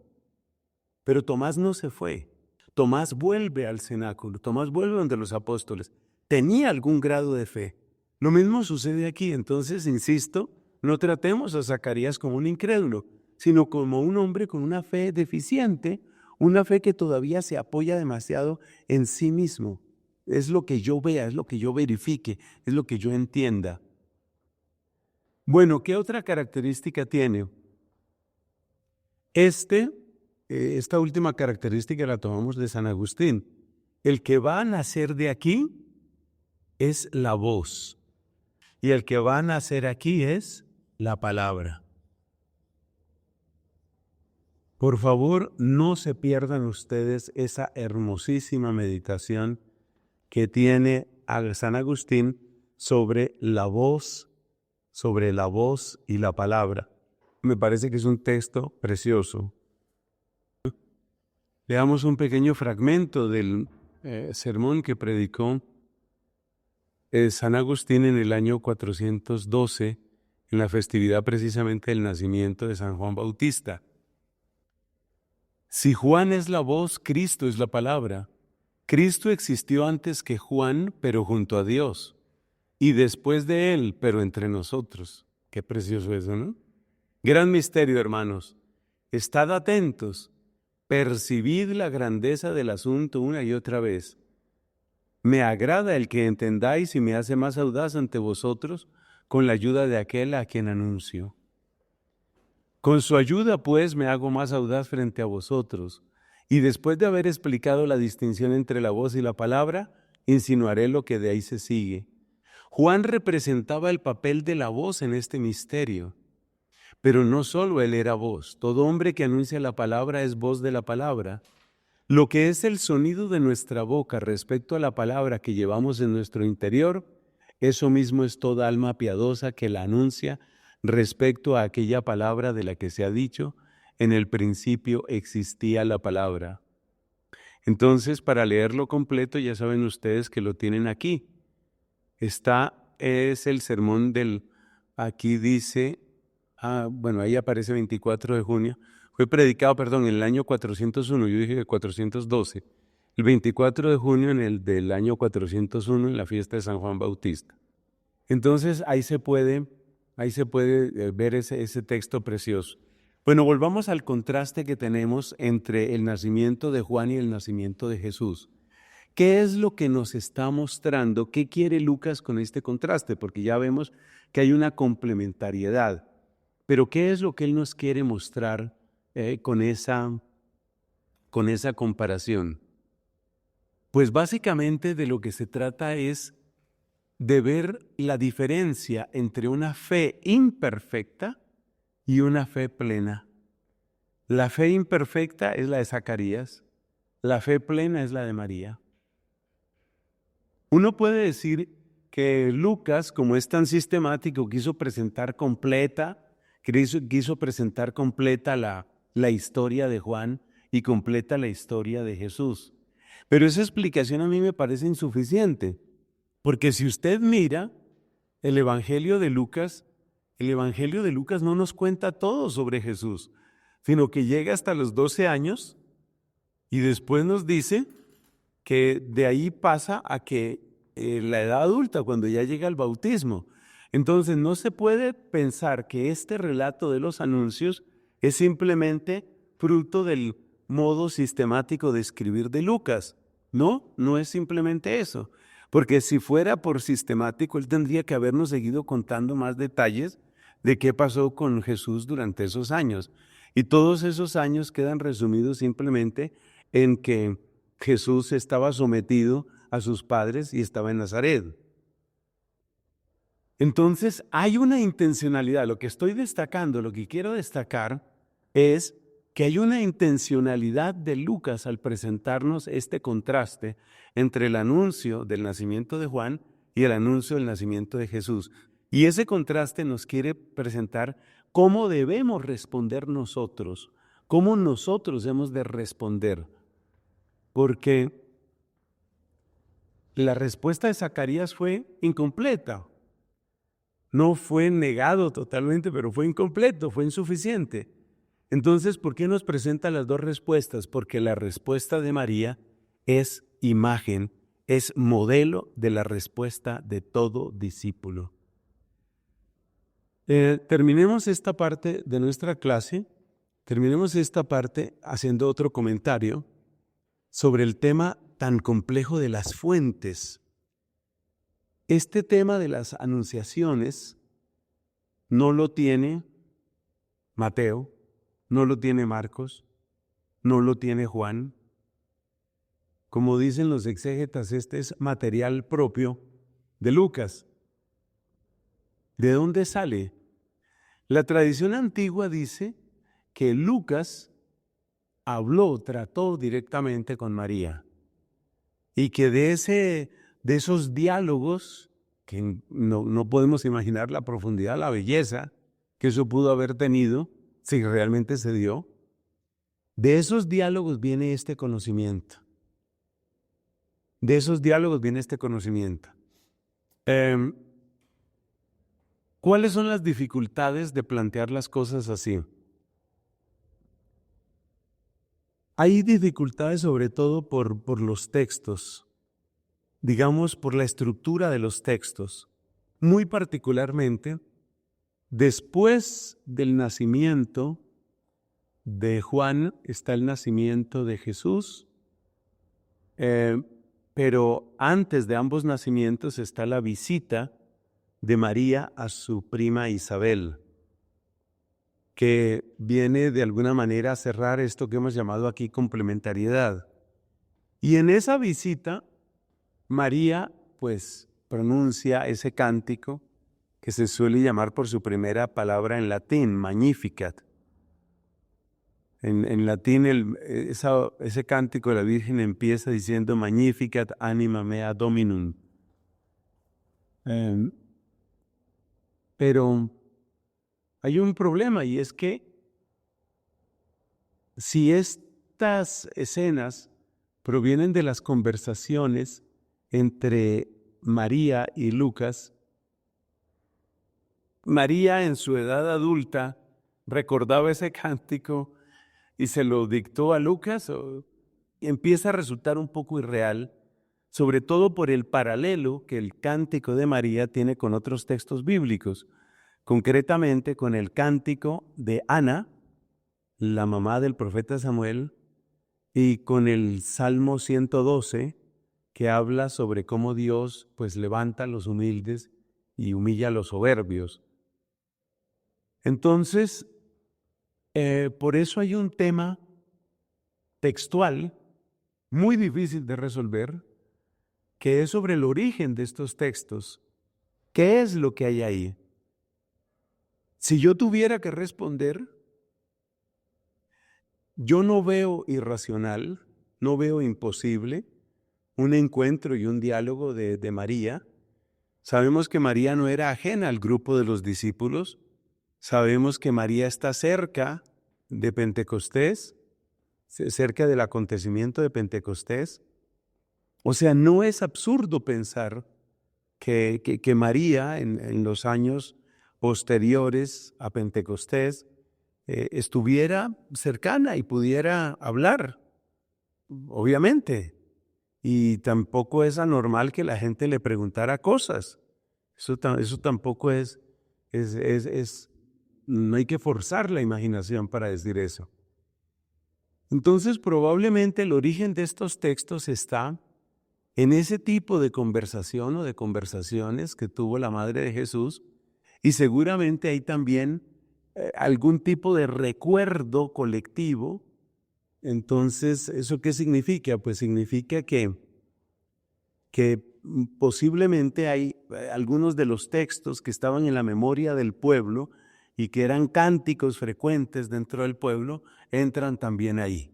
Pero Tomás no se fue. Tomás vuelve al cenáculo. Tomás vuelve donde los apóstoles. Tenía algún grado de fe. Lo mismo sucede aquí. Entonces, insisto, no tratemos a Zacarías como un incrédulo, sino como un hombre con una fe deficiente, una fe que todavía se apoya demasiado en sí mismo. Es lo que yo vea, es lo que yo verifique, es lo que yo entienda. Bueno, ¿qué otra característica tiene? Esta última característica la tomamos de San Agustín. El que va a nacer de aquí es la voz, y el que va a nacer aquí es la palabra. Por favor, no se pierdan ustedes esa hermosísima meditación que tiene San Agustín sobre la voz y la palabra. Me parece que es un texto precioso. Leamos un pequeño fragmento del sermón que predicó San Agustín en el año 412, en la festividad precisamente del nacimiento de San Juan Bautista. Si Juan es la voz, Cristo es la palabra. Cristo existió antes que Juan, pero junto a Dios, y después de él, pero entre nosotros. Qué precioso eso, ¿no? Gran misterio, hermanos. Estad atentos, percibid la grandeza del asunto una y otra vez. Me agrada el que entendáis y me hace más audaz ante vosotros con la ayuda de aquel a quien anuncio. Con su ayuda, pues, me hago más audaz frente a vosotros, y después de haber explicado la distinción entre la voz y la palabra, insinuaré lo que de ahí se sigue. Juan representaba el papel de la voz en este misterio, pero no solo él era voz. Todo hombre que anuncia la palabra es voz de la palabra. Lo que es el sonido de nuestra boca respecto a la palabra que llevamos en nuestro interior, eso mismo es toda alma piadosa que la anuncia respecto a aquella palabra de la que se ha dicho, en el principio existía la palabra. Entonces, para leerlo completo, ya saben ustedes que lo tienen aquí. Es el sermón aquí dice, ahí aparece 24 de junio, fue predicado, en el año 401, yo dije que 412, el 24 de junio del año 401 en la fiesta de San Juan Bautista. Entonces, ahí se puede ver ese texto precioso. Bueno, volvamos al contraste que tenemos entre el nacimiento de Juan y el nacimiento de Jesús. ¿Qué es lo que nos está mostrando? ¿Qué quiere Lucas con este contraste? Porque ya vemos que hay una complementariedad. Pero ¿qué es lo que él nos quiere mostrar con esa comparación? Pues básicamente de lo que se trata es de ver la diferencia entre una fe imperfecta y una fe plena. La fe imperfecta es la de Zacarías, la fe plena es la de María. Uno puede decir que Lucas, como es tan sistemático, quiso presentar completa la historia de Juan y completa la historia de Jesús. Pero esa explicación a mí me parece insuficiente. Porque si usted mira el Evangelio de Lucas, el Evangelio de Lucas no nos cuenta todo sobre Jesús, sino que llega hasta los 12 años y después nos dice que de ahí pasa a que la edad adulta, cuando ya llega el bautismo. Entonces no se puede pensar que este relato de los anuncios es simplemente fruto del modo sistemático de escribir de Lucas. No, no es simplemente eso. Porque si fuera por sistemático, él tendría que habernos seguido contando más detalles de qué pasó con Jesús durante esos años. Y todos esos años quedan resumidos simplemente en que Jesús estaba sometido a sus padres y estaba en Nazaret. Entonces hay una intencionalidad. Lo que estoy destacando, lo que quiero destacar es que hay una intencionalidad de Lucas al presentarnos este contraste entre el anuncio del nacimiento de Juan y el anuncio del nacimiento de Jesús. Y ese contraste nos quiere presentar cómo debemos responder nosotros, cómo nosotros hemos de responder. Porque la respuesta de Zacarías fue incompleta. No fue negado totalmente, pero fue incompleto, fue insuficiente. Entonces, ¿por qué nos presenta las dos respuestas? Porque la respuesta de María es imagen, es modelo de la respuesta de todo discípulo. Terminemos esta parte de nuestra clase, terminemos esta parte haciendo otro comentario sobre el tema tan complejo de las fuentes. Este tema de las anunciaciones no lo tiene Mateo, no lo tiene Marcos, no lo tiene Juan. Como dicen los exégetas, este es material propio de Lucas. ¿De dónde sale? La tradición antigua dice que Lucas trató directamente con María y que de esos diálogos, que no podemos imaginar la profundidad, la belleza que eso pudo haber tenido, si realmente se dio, de esos diálogos viene este conocimiento. De esos diálogos viene este conocimiento. ¿Cuáles son las dificultades de plantear las cosas así? Hay dificultades sobre todo por los textos, digamos por la estructura de los textos. Muy particularmente, después del nacimiento de Juan está el nacimiento de Jesús, pero antes de ambos nacimientos está la visita de María a su prima Isabel, que viene de alguna manera a cerrar esto que hemos llamado aquí complementariedad. Y en esa visita, María pues pronuncia ese cántico que se suele llamar por su primera palabra en latín, Magnificat. En latín ese cántico de la Virgen empieza diciendo Magnificat anima mea Dominum. Pero hay un problema y es que si estas escenas provienen de las conversaciones entre María y Lucas, María en su edad adulta recordaba ese cántico y se lo dictó a Lucas, y empieza a resultar un poco irreal, sobre todo por el paralelo que el cántico de María tiene con otros textos bíblicos, concretamente con el cántico de Ana, la mamá del profeta Samuel, y con el Salmo 112, que habla sobre cómo Dios pues levanta a los humildes y humilla a los soberbios. Entonces, por eso hay un tema textual muy difícil de resolver, que es sobre el origen de estos textos. ¿Qué es lo que hay ahí? Si yo tuviera que responder, yo no veo irracional, no veo imposible un encuentro y un diálogo de María. Sabemos que María no era ajena al grupo de los discípulos. Sabemos que María está cerca de Pentecostés, cerca del acontecimiento de Pentecostés. O sea, no es absurdo pensar que María en los años posteriores a Pentecostés estuviera cercana y pudiera hablar, obviamente. Y tampoco es anormal que la gente le preguntara cosas. Eso tampoco no hay que forzar la imaginación para decir eso. Entonces, probablemente el origen de estos textos está en ese tipo de conversación o de conversaciones que tuvo la Madre de Jesús, y seguramente hay también algún tipo de recuerdo colectivo. Entonces, ¿eso qué significa? Pues significa que posiblemente hay algunos de los textos que estaban en la memoria del pueblo y que eran cánticos frecuentes dentro del pueblo, entran también ahí.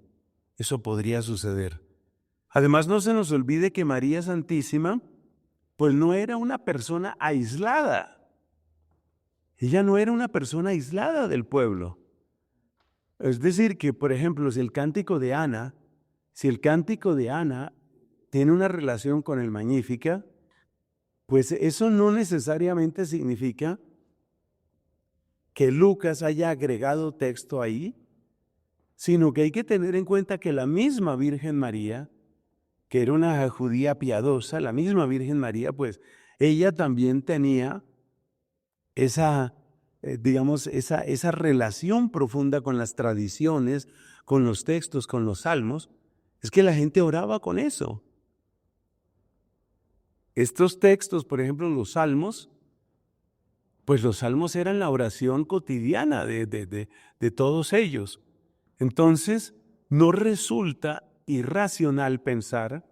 Eso podría suceder. Además, no se nos olvide que María Santísima, pues no era una persona aislada. Ella no era una persona aislada del pueblo. Es decir, que, por ejemplo, si el cántico de Ana tiene una relación con el Magnífica, pues eso no necesariamente significa que Lucas haya agregado texto ahí, sino que hay que tener en cuenta que la misma Virgen María, que era una judía piadosa, la misma Virgen María, pues ella también tenía esa relación profunda con las tradiciones, con los textos, con los salmos. Es que la gente oraba con eso. Estos textos, por ejemplo, los salmos, pues los salmos eran la oración cotidiana de todos ellos. Entonces, no resulta irracional pensar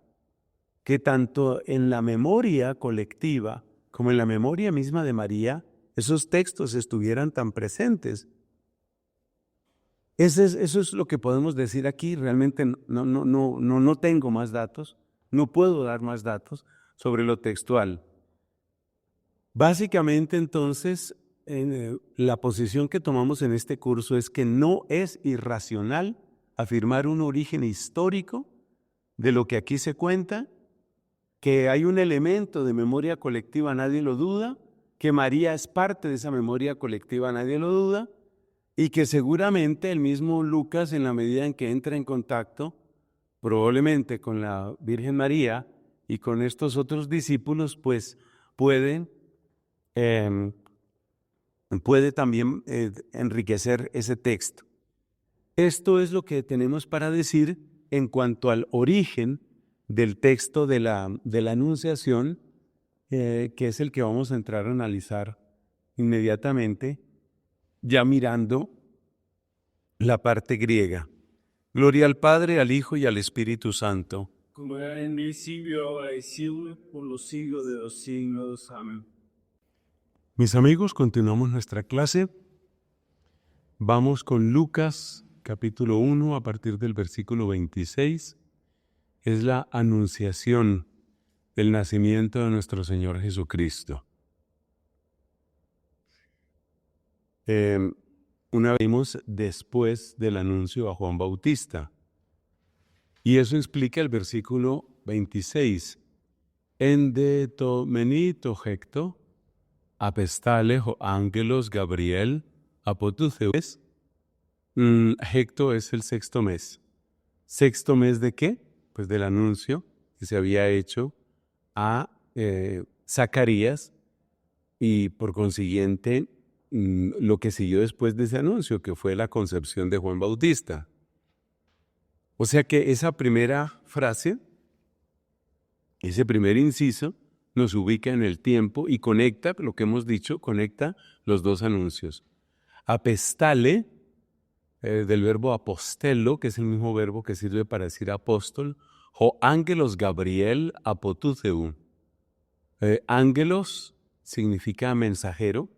que tanto en la memoria colectiva como en la memoria misma de María, esos textos estuvieran tan presentes. Eso es lo que podemos decir aquí. Realmente no tengo más datos, no puedo dar más datos sobre lo textual. Básicamente, entonces, la posición que tomamos en este curso es que no es irracional afirmar un origen histórico de lo que aquí se cuenta, que hay un elemento de memoria colectiva, nadie lo duda, que María es parte de esa memoria colectiva, nadie lo duda, y que seguramente el mismo Lucas, en la medida en que entra en contacto, probablemente con la Virgen María y con estos otros discípulos, pues puede también enriquecer ese texto. Esto es lo que tenemos para decir en cuanto al origen del texto de la Anunciación, que es el que vamos a entrar a analizar inmediatamente, ya mirando la parte griega. Gloria al Padre, al Hijo y al Espíritu Santo. Como era en el principio, ahora y siempre, por los siglos de los siglos. Amén. Mis amigos, continuamos nuestra clase. Vamos con Lucas, capítulo 1, a partir del versículo 26. Es la anunciación del nacimiento de nuestro Señor Jesucristo. Una vez vimos después del anuncio a Juan Bautista. Y eso explica el versículo 26. Ende to menito hecto, apestale ho ángelos Gabriel, apotuceus. Hecto es el sexto mes. ¿Sexto mes de qué? Pues del anuncio que se había hecho a Zacarías y por consiguiente lo que siguió después de ese anuncio, que fue la concepción de Juan Bautista. O sea que esa primera frase, ese primer inciso, nos ubica en el tiempo y conecta, lo que hemos dicho, conecta los dos anuncios. Apestale, del verbo apostello, que es el mismo verbo que sirve para decir apóstol, o ángelos Gabriel apotuceu. Ángelos significa mensajero.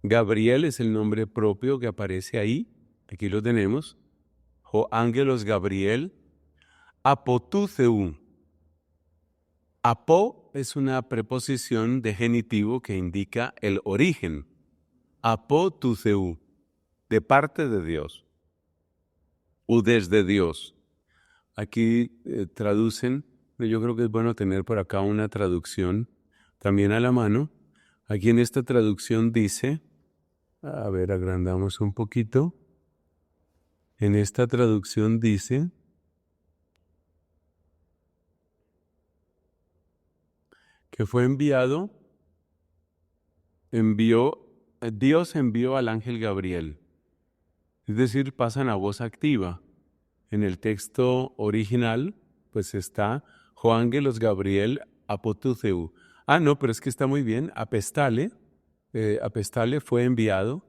Gabriel es el nombre propio que aparece ahí, aquí lo tenemos. O ángelos Gabriel apotuceu. Apo es una preposición de genitivo que indica el origen. Apotuceu, de parte de Dios, o desde Dios. Aquí traducen, yo creo que es bueno tener por acá una traducción también a la mano. Aquí en esta traducción dice, a ver, agrandamos un poquito. En esta traducción dice que fue Dios envió al ángel Gabriel. Es decir, pasan a voz activa. En el texto original, pues está Joángelos Gabriel apotútheu. No, pero es que está muy bien. Apestale fue enviado.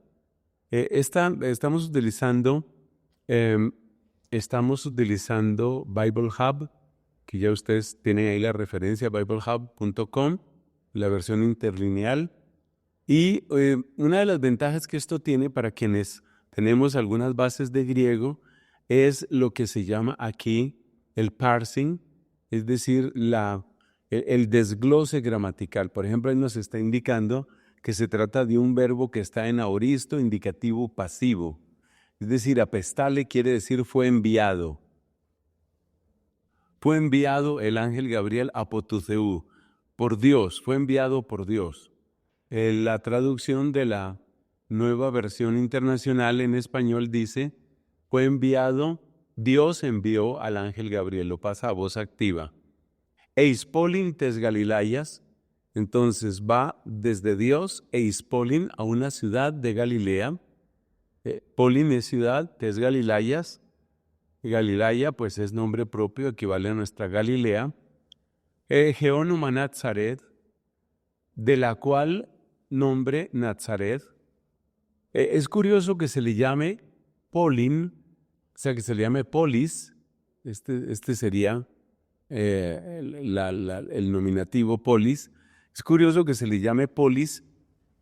Estamos utilizando Bible Hub, que ya ustedes tienen ahí la referencia, biblehub.com, la versión interlineal. Y una de las ventajas que esto tiene para quienes tenemos algunas bases de griego es lo que se llama aquí el parsing, es decir, el desglose gramatical. Por ejemplo, ahí nos está indicando que se trata de un verbo que está en aoristo, indicativo pasivo. Es decir, apestale quiere decir fue enviado. Fue enviado el ángel Gabriel apotútheu, por Dios, fue enviado por Dios. La traducción de la Nueva Versión Internacional en español dice, fue enviado, Dios envió al ángel Gabriel, lo pasa a voz activa. Eispolin tes Galilayas, entonces va desde Dios, Eispolin, a una ciudad de Galilea. Polin es ciudad, tes Galilayas. Galilaya, pues es nombre propio, equivale a nuestra Galilea. Geónuma Nazaret, de la cual nombre Nazaret. Es curioso que se le llame Polin, o sea, que se le llame Polis. Este sería el nominativo Polis. Es curioso que se le llame Polis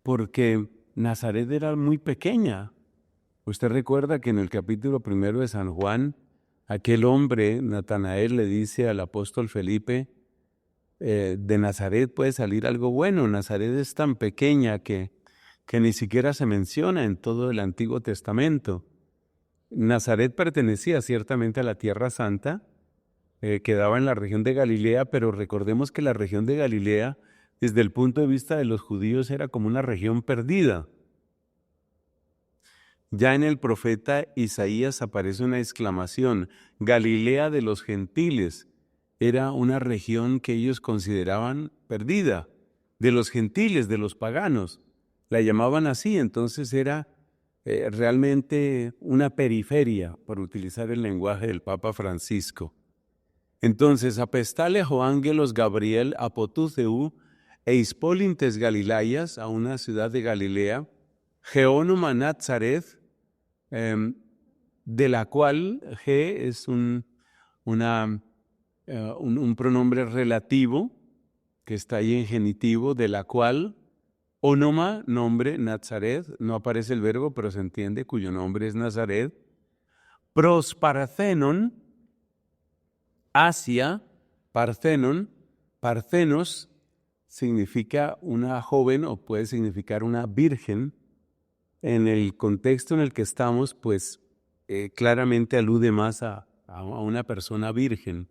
porque Nazaret era muy pequeña. Usted recuerda que en el capítulo 1 de San Juan, aquel hombre, Natanael, le dice al apóstol Felipe, de Nazaret puede salir algo bueno. Nazaret es tan pequeña que ni siquiera se menciona en todo el Antiguo Testamento. Nazaret pertenecía ciertamente a la Tierra Santa, quedaba en la región de Galilea, pero recordemos que la región de Galilea, desde el punto de vista de los judíos, era como una región perdida. Ya en el profeta Isaías aparece una exclamación, Galilea de los gentiles. Era una región que ellos consideraban perdida, de los gentiles, de los paganos. La llamaban así, entonces era realmente una periferia, por utilizar el lenguaje del Papa Francisco. Entonces, apestale Joángelos Gabriel apotútheu, eispolintes Galilayas, a una ciudad de Galilea, Geónuma Nazaret, de la cual G es un pronombre relativo que está ahí en genitivo, de la cual, onoma, nombre, Nazaret, no aparece el verbo, pero se entiende, cuyo nombre es Nazaret, pros parthenon, Asia, parthenon, parthenos significa una joven o puede significar una virgen. En el contexto en el que estamos, pues claramente alude más a una persona virgen.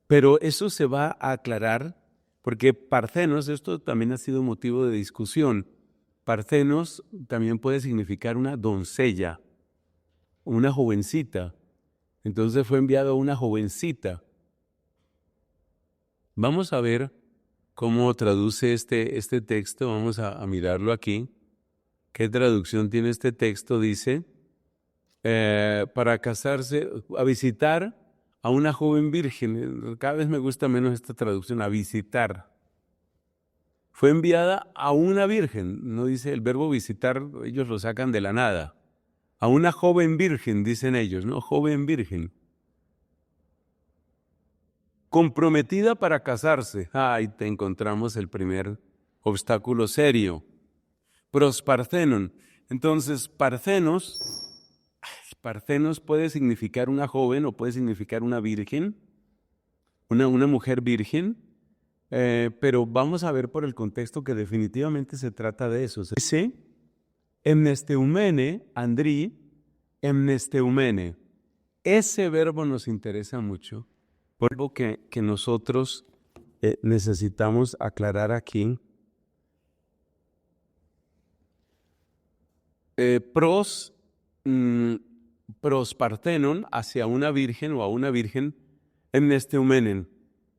Pero eso se va a aclarar porque parthenos, esto también ha sido motivo de discusión. Parthenos también puede significar una doncella, una jovencita. Entonces fue enviado a una jovencita. Vamos a ver cómo traduce este texto, vamos a mirarlo aquí. ¿Qué traducción tiene este texto? Dice, para casarse, a visitar a una joven virgen. Cada vez me gusta menos esta traducción, a visitar. Fue enviada a una virgen, no dice el verbo visitar, ellos lo sacan de la nada. A una joven virgen, dicen ellos, ¿no? Joven virgen. Comprometida para casarse. Ahí te encontramos el primer obstáculo serio. Pros parthenon. Entonces, parthenos puede significar una joven o puede significar una virgen, una mujer virgen, pero vamos a ver por el contexto que definitivamente se trata de eso. Dice, emnesteumene, andri, emnesteumene. Ese verbo nos interesa mucho, verbo que nosotros necesitamos aclarar aquí. pros, prospartenon, hacia una virgen o a una virgen, emnesteumenen.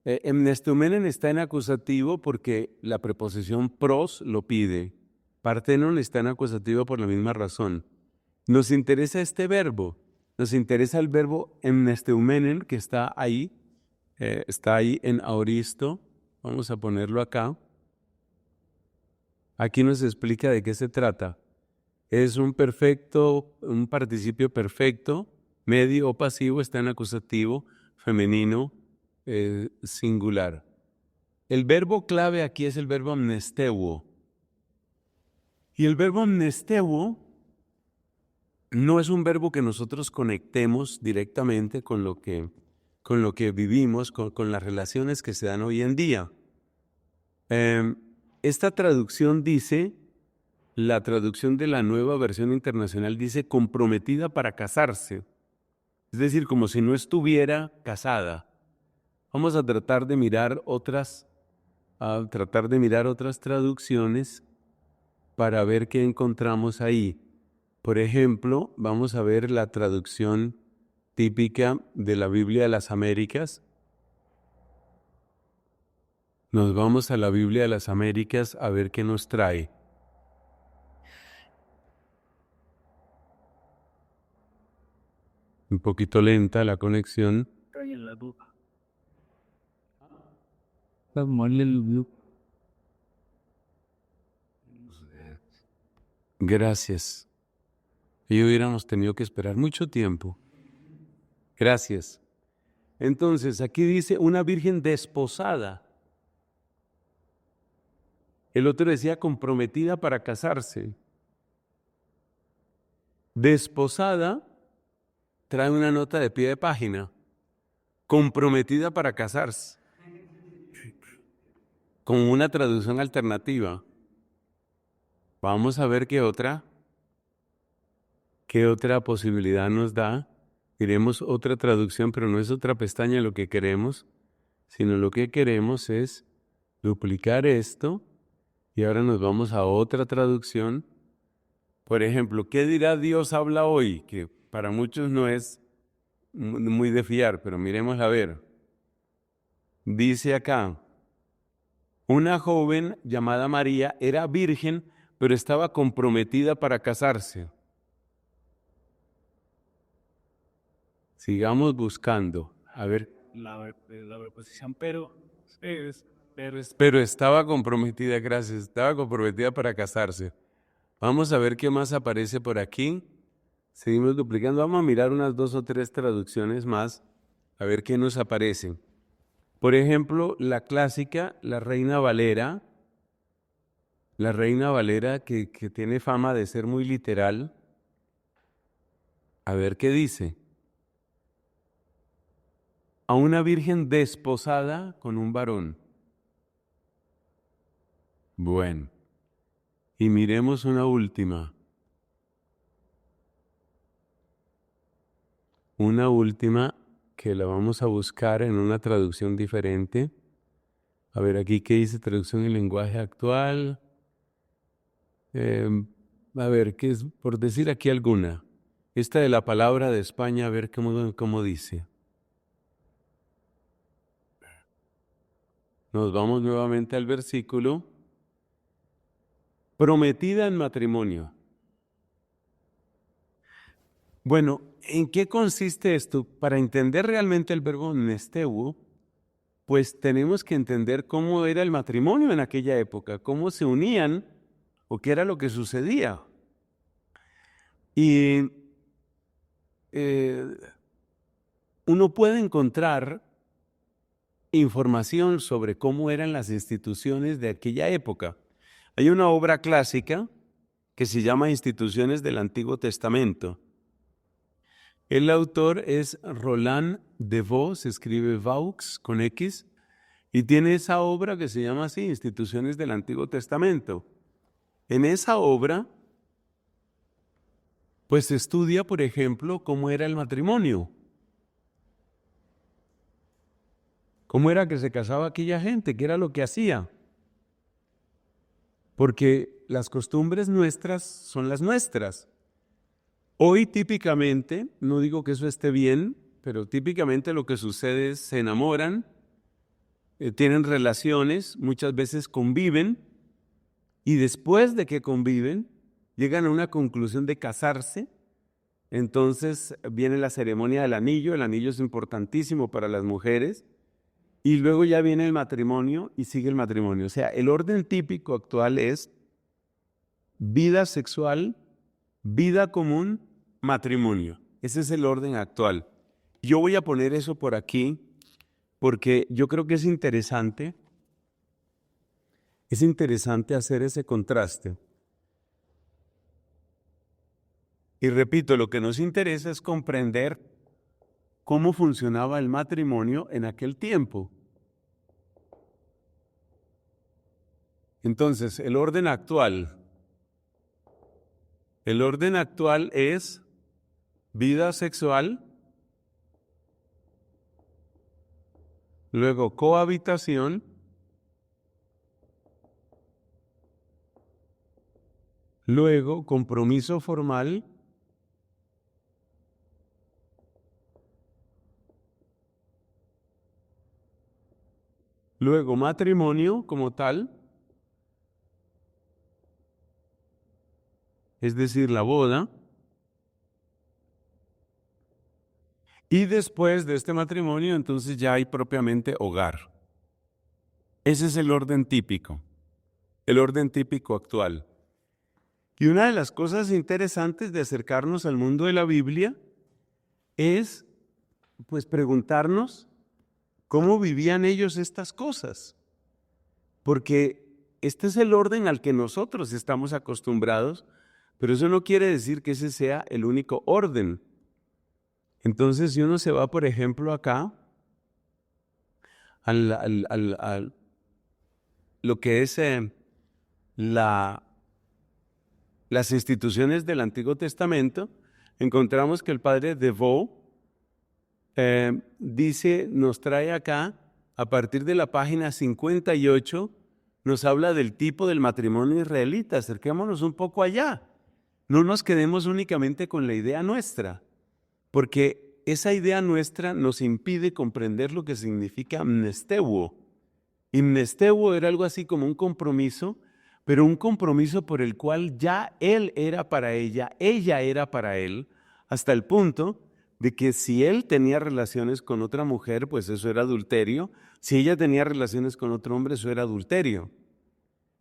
Emnesteumenen está en acusativo porque la preposición pros lo pide. Partenon está en acusativo por la misma razón. Nos interesa este verbo. Nos interesa el verbo emnesteumenen, que está ahí en aoristo. Vamos a ponerlo acá. Aquí nos explica de qué se trata. Es un participio perfecto, medio o pasivo, está en acusativo, femenino, singular. El verbo clave aquí es el verbo amnesteuo. Y el verbo amnesteuo no es un verbo que nosotros conectemos directamente con lo que vivimos, con las relaciones que se dan hoy en día. Esta traducción dice, la traducción de la Nueva Versión Internacional dice comprometida para casarse. Es decir, como si no estuviera casada. Vamos a tratar de mirar otras traducciones para ver qué encontramos ahí. Por ejemplo, vamos a ver la traducción típica de la Biblia de las Américas. Nos vamos a la Biblia de las Américas a ver qué nos trae. Un poquito lenta la conexión. Gracias. Y hubiéramos tenido que esperar mucho tiempo. Gracias. Entonces, aquí dice una virgen desposada. El otro decía comprometida para casarse. Desposada trae una nota de pie de página. Comprometida para casarse. Con una traducción alternativa. Vamos a ver qué otra posibilidad nos da. Miremos otra traducción, pero no es otra pestaña lo que queremos, sino lo que queremos es duplicar esto y ahora nos vamos a otra traducción. Por ejemplo, ¿qué dirá Dios habla hoy? Que para muchos no es muy de fiar, pero miremos a ver. Dice acá, una joven llamada María era virgen, pero estaba comprometida para casarse. Sigamos buscando. A ver. La preposición pero estaba comprometida, gracias. Estaba comprometida para casarse. Vamos a ver qué más aparece por aquí. Seguimos duplicando. Vamos a mirar unas 2 o 3 traducciones más. A ver qué nos aparece. Por ejemplo, la clásica, la Reina Valera. La Reina Valera que tiene fama de ser muy literal. A ver qué dice. A una virgen desposada con un varón. Bueno, y miremos una última. Una última que la vamos a buscar en una traducción diferente. A ver, aquí qué dice traducción en lenguaje actual. A ver, ¿qué es? Por decir aquí alguna. Esta de la palabra de España, a ver cómo dice. Nos vamos nuevamente al versículo. Prometida en matrimonio. Bueno, ¿en qué consiste esto? Para entender realmente el verbo mnesteuo, pues tenemos que entender cómo era el matrimonio en aquella época, cómo se unían o qué era lo que sucedía. Y uno puede encontrar información sobre cómo eran las instituciones de aquella época. Hay una obra clásica que se llama Instituciones del Antiguo Testamento. El autor es Roland de Vaux, se escribe Vaux con X, y tiene esa obra que se llama así, Instituciones del Antiguo Testamento. En esa obra, pues se estudia, por ejemplo, cómo era el matrimonio. ¿Cómo era que se casaba aquella gente? ¿Qué era lo que hacía? Porque las costumbres nuestras son las nuestras. Hoy típicamente, no digo que eso esté bien, pero típicamente lo que sucede es se enamoran, tienen relaciones, muchas veces conviven, y después de que conviven, llegan a una conclusión de casarse. Entonces viene la ceremonia del anillo. El anillo es importantísimo para las mujeres, y luego ya viene el matrimonio y sigue el matrimonio. O sea, el orden típico actual es vida sexual, vida común, matrimonio. Ese es el orden actual. Yo voy a poner eso por aquí porque yo creo que es interesante hacer ese contraste. Y repito, lo que nos interesa es comprender cómo funcionaba el matrimonio en aquel tiempo. Entonces, el orden actual es vida sexual, luego cohabitación, luego compromiso formal, luego matrimonio como tal, es decir, la boda, y después de este matrimonio entonces ya hay propiamente hogar. Ese es el orden típico actual. Y una de las cosas interesantes de acercarnos al mundo de la Biblia es, pues, preguntarnos cómo vivían ellos estas cosas. Porque este es el orden al que nosotros estamos acostumbrados, pero eso no quiere decir que ese sea el único orden. Entonces, si uno se va, por ejemplo, acá, a lo que es las instituciones del Antiguo Testamento, encontramos que el padre DeVoe nos trae acá, a partir de la página 58, nos habla del tipo del matrimonio israelita. Acerquémonos un poco allá. No nos quedemos únicamente con la idea nuestra, porque esa idea nuestra nos impide comprender lo que significa mnesteuo. Y mnesteuo era algo así como un compromiso, pero un compromiso por el cual ya él era para ella era para él, hasta el punto de que si él tenía relaciones con otra mujer, pues eso era adulterio. Si ella tenía relaciones con otro hombre, eso era adulterio.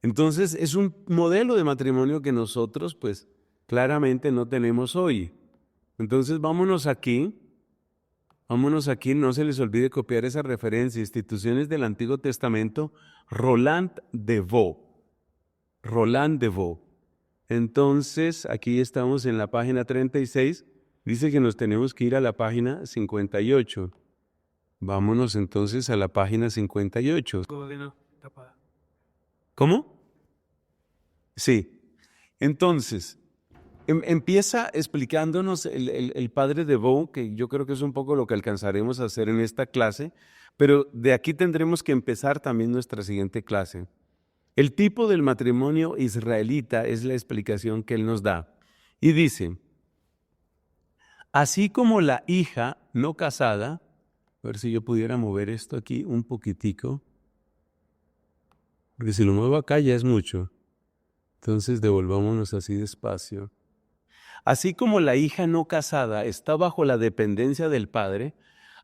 Entonces es un modelo de matrimonio que nosotros, pues, claramente no tenemos hoy. Entonces vámonos aquí, no se les olvide copiar esa referencia, Instituciones del Antiguo Testamento, Roland DeVoe. Entonces, aquí estamos en la página 36, dice que nos tenemos que ir a la página 58. Vámonos entonces a la página 58. ¿Cómo? Sí. Entonces, empieza explicándonos el padre DeVoe, que yo creo que es un poco lo que alcanzaremos a hacer en esta clase, pero de aquí tendremos que empezar también nuestra siguiente clase. El tipo del matrimonio israelita es la explicación que él nos da. Y dice, así como la hija no casada, a ver si yo pudiera mover esto aquí un poquitico, porque si lo muevo acá ya es mucho. Entonces devolvámonos así despacio. Así como la hija no casada está bajo la dependencia del padre,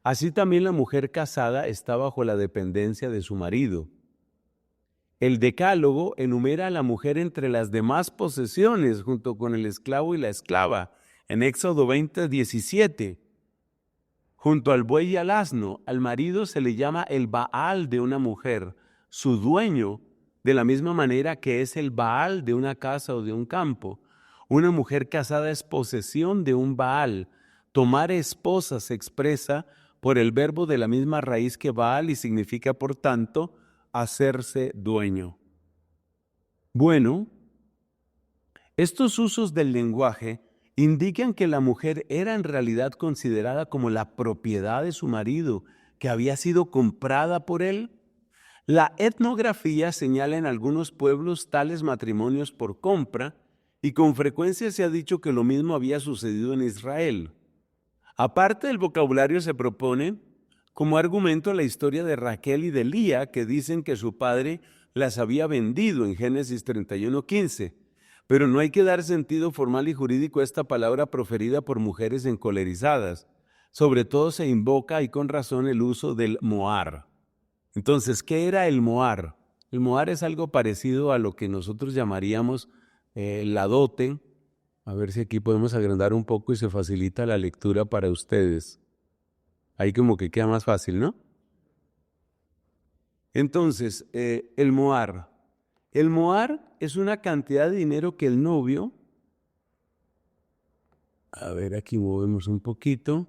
así también la mujer casada está bajo la dependencia de su marido. El Decálogo enumera a la mujer entre las demás posesiones junto con el esclavo y la esclava. En Éxodo 20:17, junto al buey y al asno, al marido se le llama el Baal de una mujer, su dueño, de la misma manera que es el Baal de una casa o de un campo. Una mujer casada es posesión de un Baal. Tomar esposa se expresa por el verbo de la misma raíz que Baal y significa, por tanto, hacerse dueño. Bueno, estos usos del lenguaje indican que la mujer era en realidad considerada como la propiedad de su marido, que había sido comprada por él. La etnografía señala en algunos pueblos tales matrimonios por compra y con frecuencia se ha dicho que lo mismo había sucedido en Israel. Aparte del vocabulario se propone como argumento la historia de Raquel y de Lía, que dicen que su padre las había vendido en Génesis 31:15. Pero no hay que dar sentido formal y jurídico a esta palabra proferida por mujeres encolerizadas. Sobre todo se invoca, y con razón, el uso del moar. Entonces, ¿qué era el moar? El moar es algo parecido a lo que nosotros llamaríamos la dote. A ver si aquí podemos agrandar un poco y se facilita la lectura para ustedes. Ahí como que queda más fácil, ¿no? Entonces, el moar. El moar es una cantidad de dinero que el novio, a ver, aquí movemos un poquito,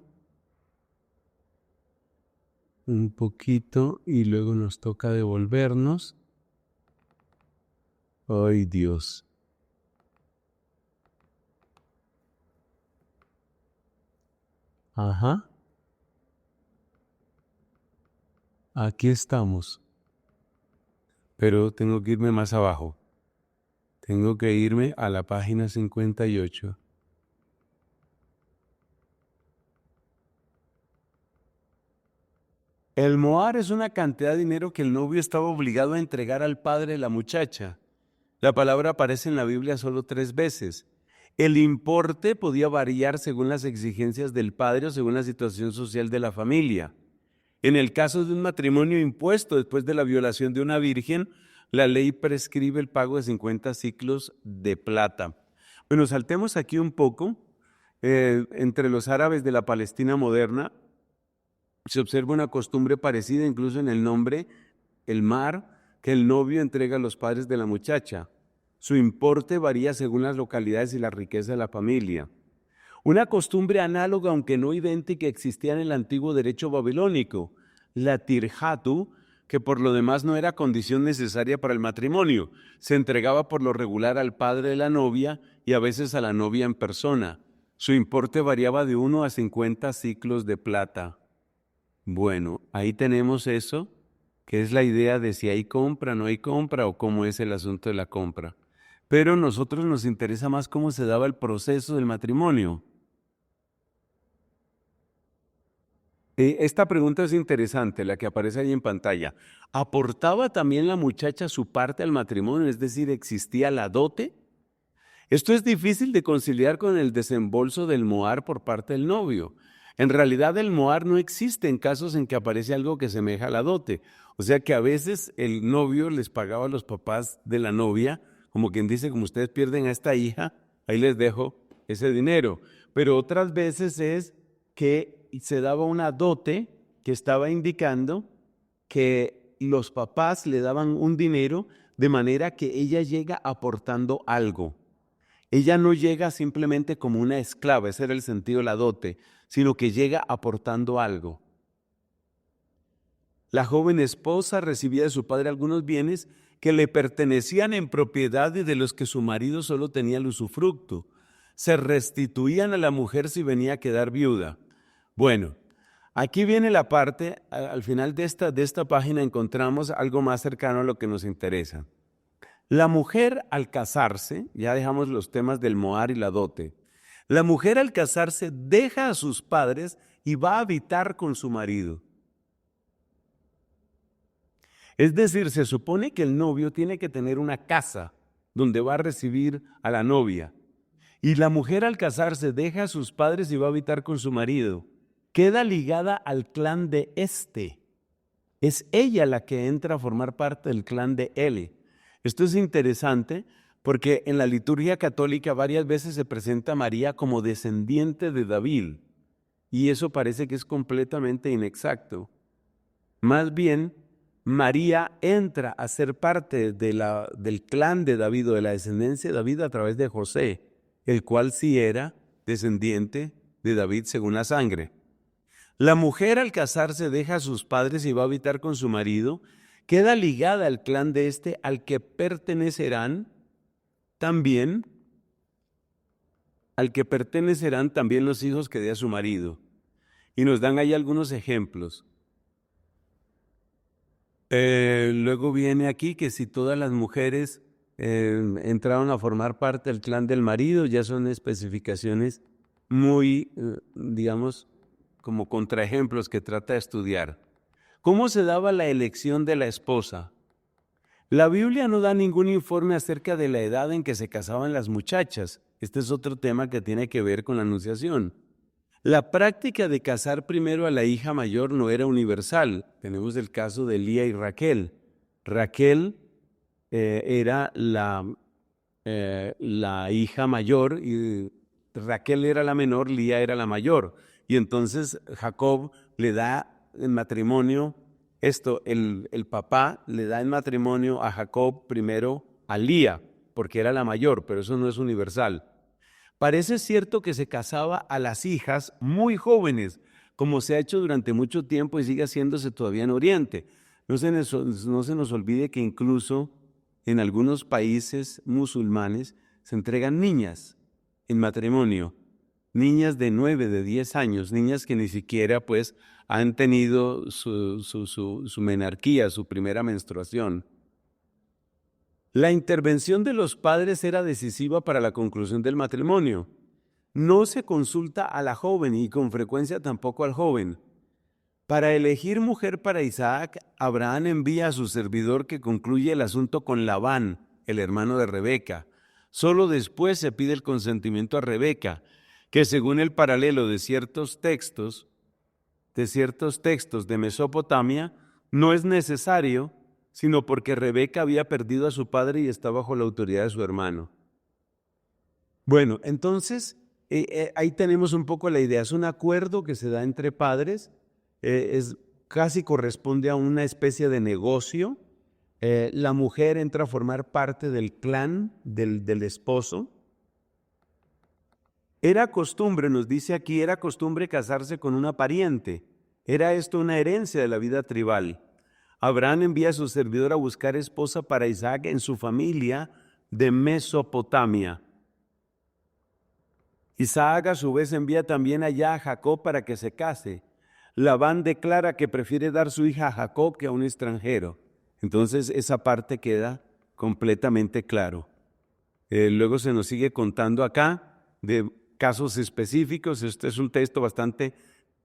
y luego nos toca devolvernos. ¡Ay, Dios! Ajá. Aquí estamos. Pero tengo que irme más abajo. Tengo que irme a la página 58. El moar es una cantidad de dinero que el novio estaba obligado a entregar al padre de la muchacha. La palabra aparece en la Biblia solo 3 veces. El importe podía variar según las exigencias del padre o según la situación social de la familia. En el caso de un matrimonio impuesto después de la violación de una virgen, la ley prescribe el pago de 50 ciclos de plata. Bueno, saltemos aquí un poco. Entre los árabes de la Palestina moderna se observa una costumbre parecida incluso en el nombre, el mar, que el novio entrega a los padres de la muchacha. Su importe varía según las localidades y la riqueza de la familia. Una costumbre análoga, aunque no idéntica, existía en el antiguo derecho babilónico, la tirjatu, que por lo demás no era condición necesaria para el matrimonio. Se entregaba por lo regular al padre de la novia y a veces a la novia en persona. Su importe variaba de 1 a 50 ciclos de plata. Bueno, ahí tenemos eso, que es la idea de si hay compra, no hay compra o cómo es el asunto de la compra. Pero a nosotros nos interesa más cómo se daba el proceso del matrimonio. Esta pregunta es interesante, la que aparece ahí en pantalla. ¿Aportaba también la muchacha su parte al matrimonio? Es decir, ¿existía la dote? Esto es difícil de conciliar con el desembolso del moar por parte del novio. En realidad el moar no existe en casos en que aparece algo que semeja a la dote. O sea que a veces el novio les pagaba a los papás de la novia, como quien dice, como ustedes pierden a esta hija, ahí les dejo ese dinero. Pero otras veces es que se daba una dote que estaba indicando que los papás le daban un dinero de manera que ella llega aportando algo. Ella no llega simplemente como una esclava, ese era el sentido de la dote, sino que llega aportando algo. La joven esposa recibía de su padre algunos bienes que le pertenecían en propiedad y de los que su marido solo tenía el usufructo. Se restituían a la mujer si venía a quedar viuda. Bueno, aquí viene la parte, al final de esta página encontramos algo más cercano a lo que nos interesa. La mujer al casarse, ya dejamos los temas del moar y la dote, la mujer al casarse deja a sus padres y va a habitar con su marido. Es decir, se supone que el novio tiene que tener una casa donde va a recibir a la novia. Y la mujer al casarse deja a sus padres y va a habitar con su marido. Queda ligada al clan de este. Es ella la que entra a formar parte del clan de él. Esto es interesante porque en la liturgia católica varias veces se presenta a María como descendiente de David y eso parece que es completamente inexacto. Más bien, María entra a ser parte del clan de David o de la descendencia de David a través de José, el cual sí era descendiente de David según la sangre. La mujer al casarse deja a sus padres y va a habitar con su marido, queda ligada al clan de este al que pertenecerán también los hijos que dé a su marido. Y nos dan ahí algunos ejemplos. Luego viene aquí que si todas las mujeres entraron a formar parte del clan del marido, ya son especificaciones muy, digamos, como contraejemplos que trata de estudiar. ¿Cómo se daba la elección de la esposa? La Biblia no da ningún informe acerca de la edad en que se casaban las muchachas. Este es otro tema que tiene que ver con la anunciación. La práctica de casar primero a la hija mayor no era universal. Tenemos el caso de Lía y Raquel. Raquel era la hija mayor y Raquel era la menor, Lía era la mayor. Y entonces Jacob le da en matrimonio el papá le da en matrimonio a Jacob primero a Lía, porque era la mayor, pero eso no es universal. Parece cierto que se casaba a las hijas muy jóvenes, como se ha hecho durante mucho tiempo y sigue haciéndose todavía en Oriente. No se nos olvide que incluso en algunos países musulmanes se entregan niñas en matrimonio, niñas de 9, de 10 años, niñas que ni siquiera pues han tenido su menarquía, su primera menstruación. La intervención de los padres era decisiva para la conclusión del matrimonio. No se consulta a la joven y con frecuencia tampoco al joven. Para elegir mujer para Isaac, Abraham envía a su servidor que concluye el asunto con Labán, el hermano de Rebeca. Solo después se pide el consentimiento a Rebeca, que según el paralelo de ciertos textos de Mesopotamia, no es necesario, sino porque Rebeca había perdido a su padre y está bajo la autoridad de su hermano. Bueno, entonces, ahí tenemos un poco la idea. Es un acuerdo que se da entre padres, casi corresponde a una especie de negocio. La mujer entra a formar parte del clan del esposo. Era costumbre, nos dice aquí, era costumbre casarse con una pariente. Era esto una herencia de la vida tribal. Abraham envía a su servidor a buscar esposa para Isaac en su familia de Mesopotamia. Isaac a su vez envía también allá a Jacob para que se case. Labán declara que prefiere dar su hija a Jacob que a un extranjero. Entonces esa parte queda completamente claro. Luego se nos sigue contando acá de casos específicos. Este es un texto bastante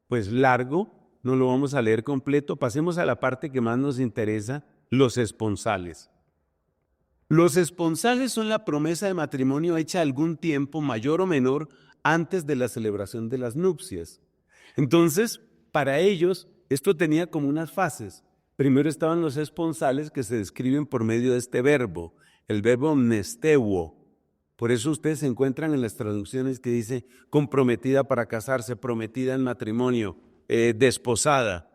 largo, no lo vamos a leer completo. Pasemos a la parte que más nos interesa, los esponsales. Los esponsales son la promesa de matrimonio hecha algún tiempo, mayor o menor, antes de la celebración de las nupcias. Entonces, para ellos, esto tenía como unas fases. Primero estaban los esponsales que se describen por medio de este verbo, el verbo mnesteuo. Por eso ustedes se encuentran en las traducciones que dice comprometida para casarse, prometida en matrimonio, desposada.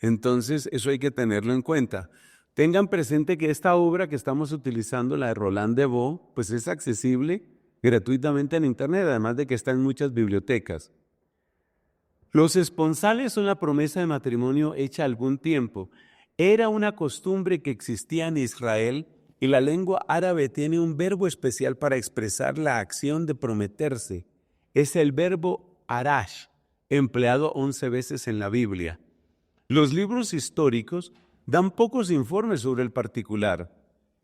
Entonces, eso hay que tenerlo en cuenta. Tengan presente que esta obra que estamos utilizando, la de Roland de Vaux, pues es accesible gratuitamente en internet, además de que está en muchas bibliotecas. Los esponsales son la promesa de matrimonio hecha algún tiempo. Era una costumbre que existía en Israel y la lengua árabe tiene un verbo especial para expresar la acción de prometerse. Es el verbo arash, empleado 11 veces en la Biblia. Los libros históricos dan pocos informes sobre el particular.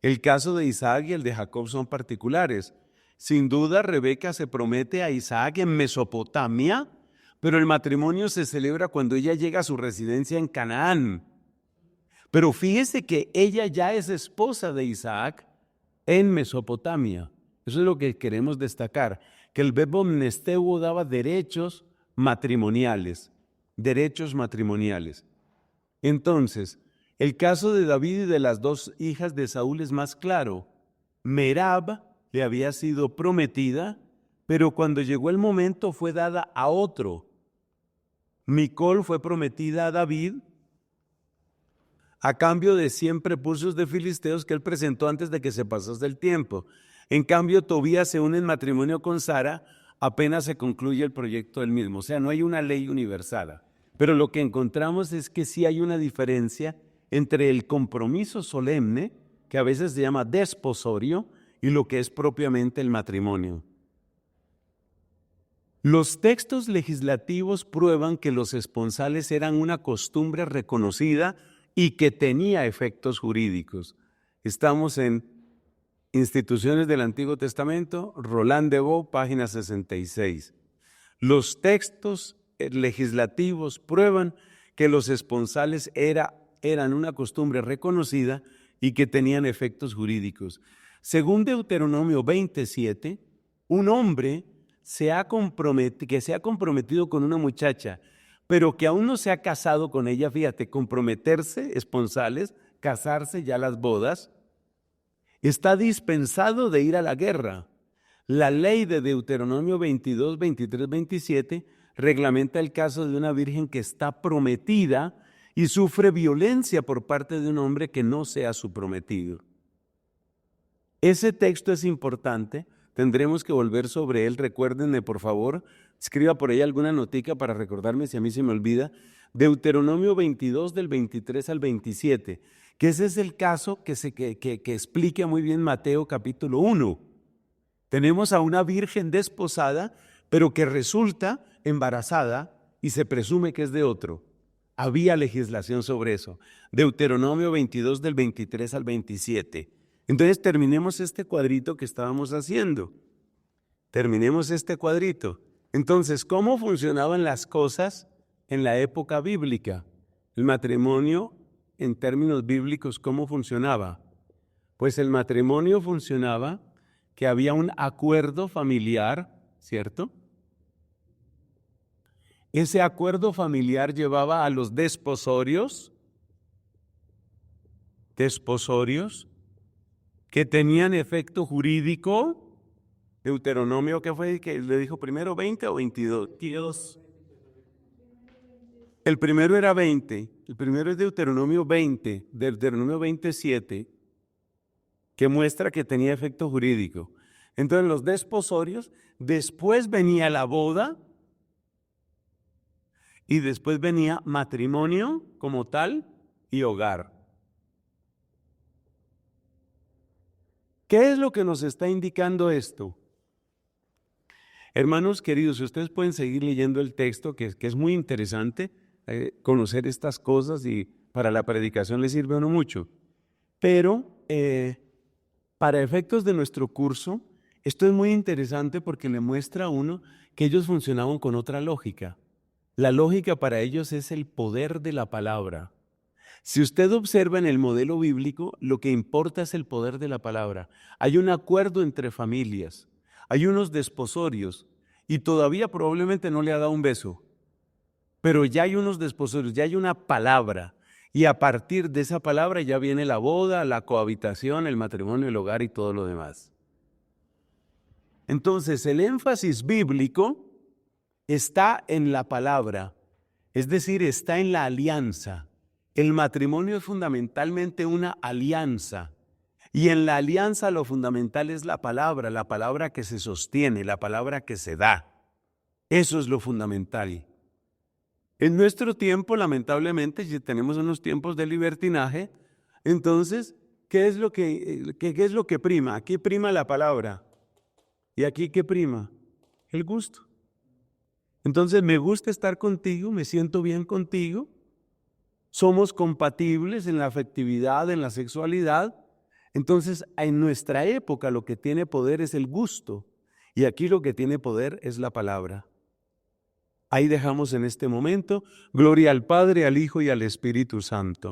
El caso de Isaac y el de Jacob son particulares. Sin duda, Rebeca se promete a Isaac en Mesopotamia, pero el matrimonio se celebra cuando ella llega a su residencia en Canaán. Pero fíjese que ella ya es esposa de Isaac en Mesopotamia. Eso es lo que queremos destacar, que el verbo mnesteuo daba derechos matrimoniales. Entonces, el caso de David y de las dos hijas de Saúl es más claro. Merab le había sido prometida, pero cuando llegó el momento fue dada a otro. Micol fue prometida a David a cambio de 100 prepucios de filisteos que él presentó antes de que se pasase el tiempo. En cambio, Tobías se une en matrimonio con Sara apenas se concluye el proyecto del mismo. O sea, no hay una ley universal. Pero lo que encontramos es que sí hay una diferencia entre el compromiso solemne, que a veces se llama desposorio, y lo que es propiamente el matrimonio. Los textos legislativos prueban que los esponsales eran una costumbre reconocida y que tenía efectos jurídicos. Estamos en Instituciones del Antiguo Testamento, Roland de Vaux, página 66. Los textos legislativos prueban que los esponsales eran una costumbre reconocida y que tenían efectos jurídicos. Según Deuteronomio 27, un hombre que se ha comprometido con una muchacha, pero que aún no se ha casado con ella, fíjate, comprometerse, esponsales, casarse, ya las bodas, está dispensado de ir a la guerra. La ley de Deuteronomio 22, 23, 27 reglamenta el caso de una virgen que está prometida y sufre violencia por parte de un hombre que no sea su prometido. Ese texto es importante, tendremos que volver sobre él. Recuérdenme, por favor, escriba por ahí alguna notica para recordarme si a mí se me olvida. Deuteronomio 22 del 23 al 27, que ese es el caso que explica muy bien Mateo capítulo 1. Tenemos a una virgen desposada, pero que resulta embarazada y se presume que es de otro. Había legislación sobre eso. Deuteronomio 22 del 23 al 27. Entonces terminemos este cuadrito que estábamos haciendo. Terminemos este cuadrito. Entonces, ¿cómo funcionaban las cosas en la época bíblica? El matrimonio, en términos bíblicos, ¿cómo funcionaba? Pues el matrimonio funcionaba que había un acuerdo familiar, ¿cierto? Ese acuerdo familiar llevaba a los desposorios que tenían efecto jurídico. Deuteronomio, ¿qué fue? ¿Que le dijo primero 20 o 22? El primero era 20, el primero es Deuteronomio 20, Deuteronomio 27, que muestra que tenía efecto jurídico. Entonces los desposorios, después venía la boda y después venía matrimonio como tal y hogar. ¿Qué es lo que nos está indicando esto? Hermanos queridos, ustedes pueden seguir leyendo el texto, que es muy interesante conocer estas cosas y para la predicación les sirve a uno mucho. Pero para efectos de nuestro curso, esto es muy interesante porque le muestra a uno que ellos funcionaban con otra lógica. La lógica para ellos es el poder de la palabra. Si usted observa en el modelo bíblico, lo que importa es el poder de la palabra. Hay un acuerdo entre familias, hay unos desposorios y todavía probablemente no le ha dado un beso, pero ya hay unos desposorios, ya hay una palabra y a partir de esa palabra ya viene la boda, la cohabitación, el matrimonio, el hogar y todo lo demás. Entonces el énfasis bíblico está en la palabra, es decir, está en la alianza. El matrimonio es fundamentalmente una alianza y en la alianza lo fundamental es la palabra que se sostiene, la palabra que se da. Eso es lo fundamental. En nuestro tiempo, lamentablemente, si tenemos unos tiempos de libertinaje, entonces, ¿qué es lo que prima? Aquí prima la palabra. ¿Y aquí qué prima? El gusto. Entonces, me gusta estar contigo, me siento bien contigo. Somos compatibles en la afectividad, en la sexualidad. Entonces, en nuestra época lo que tiene poder es el gusto y aquí lo que tiene poder es la palabra. Ahí dejamos en este momento. Gloria al Padre, al Hijo y al Espíritu Santo.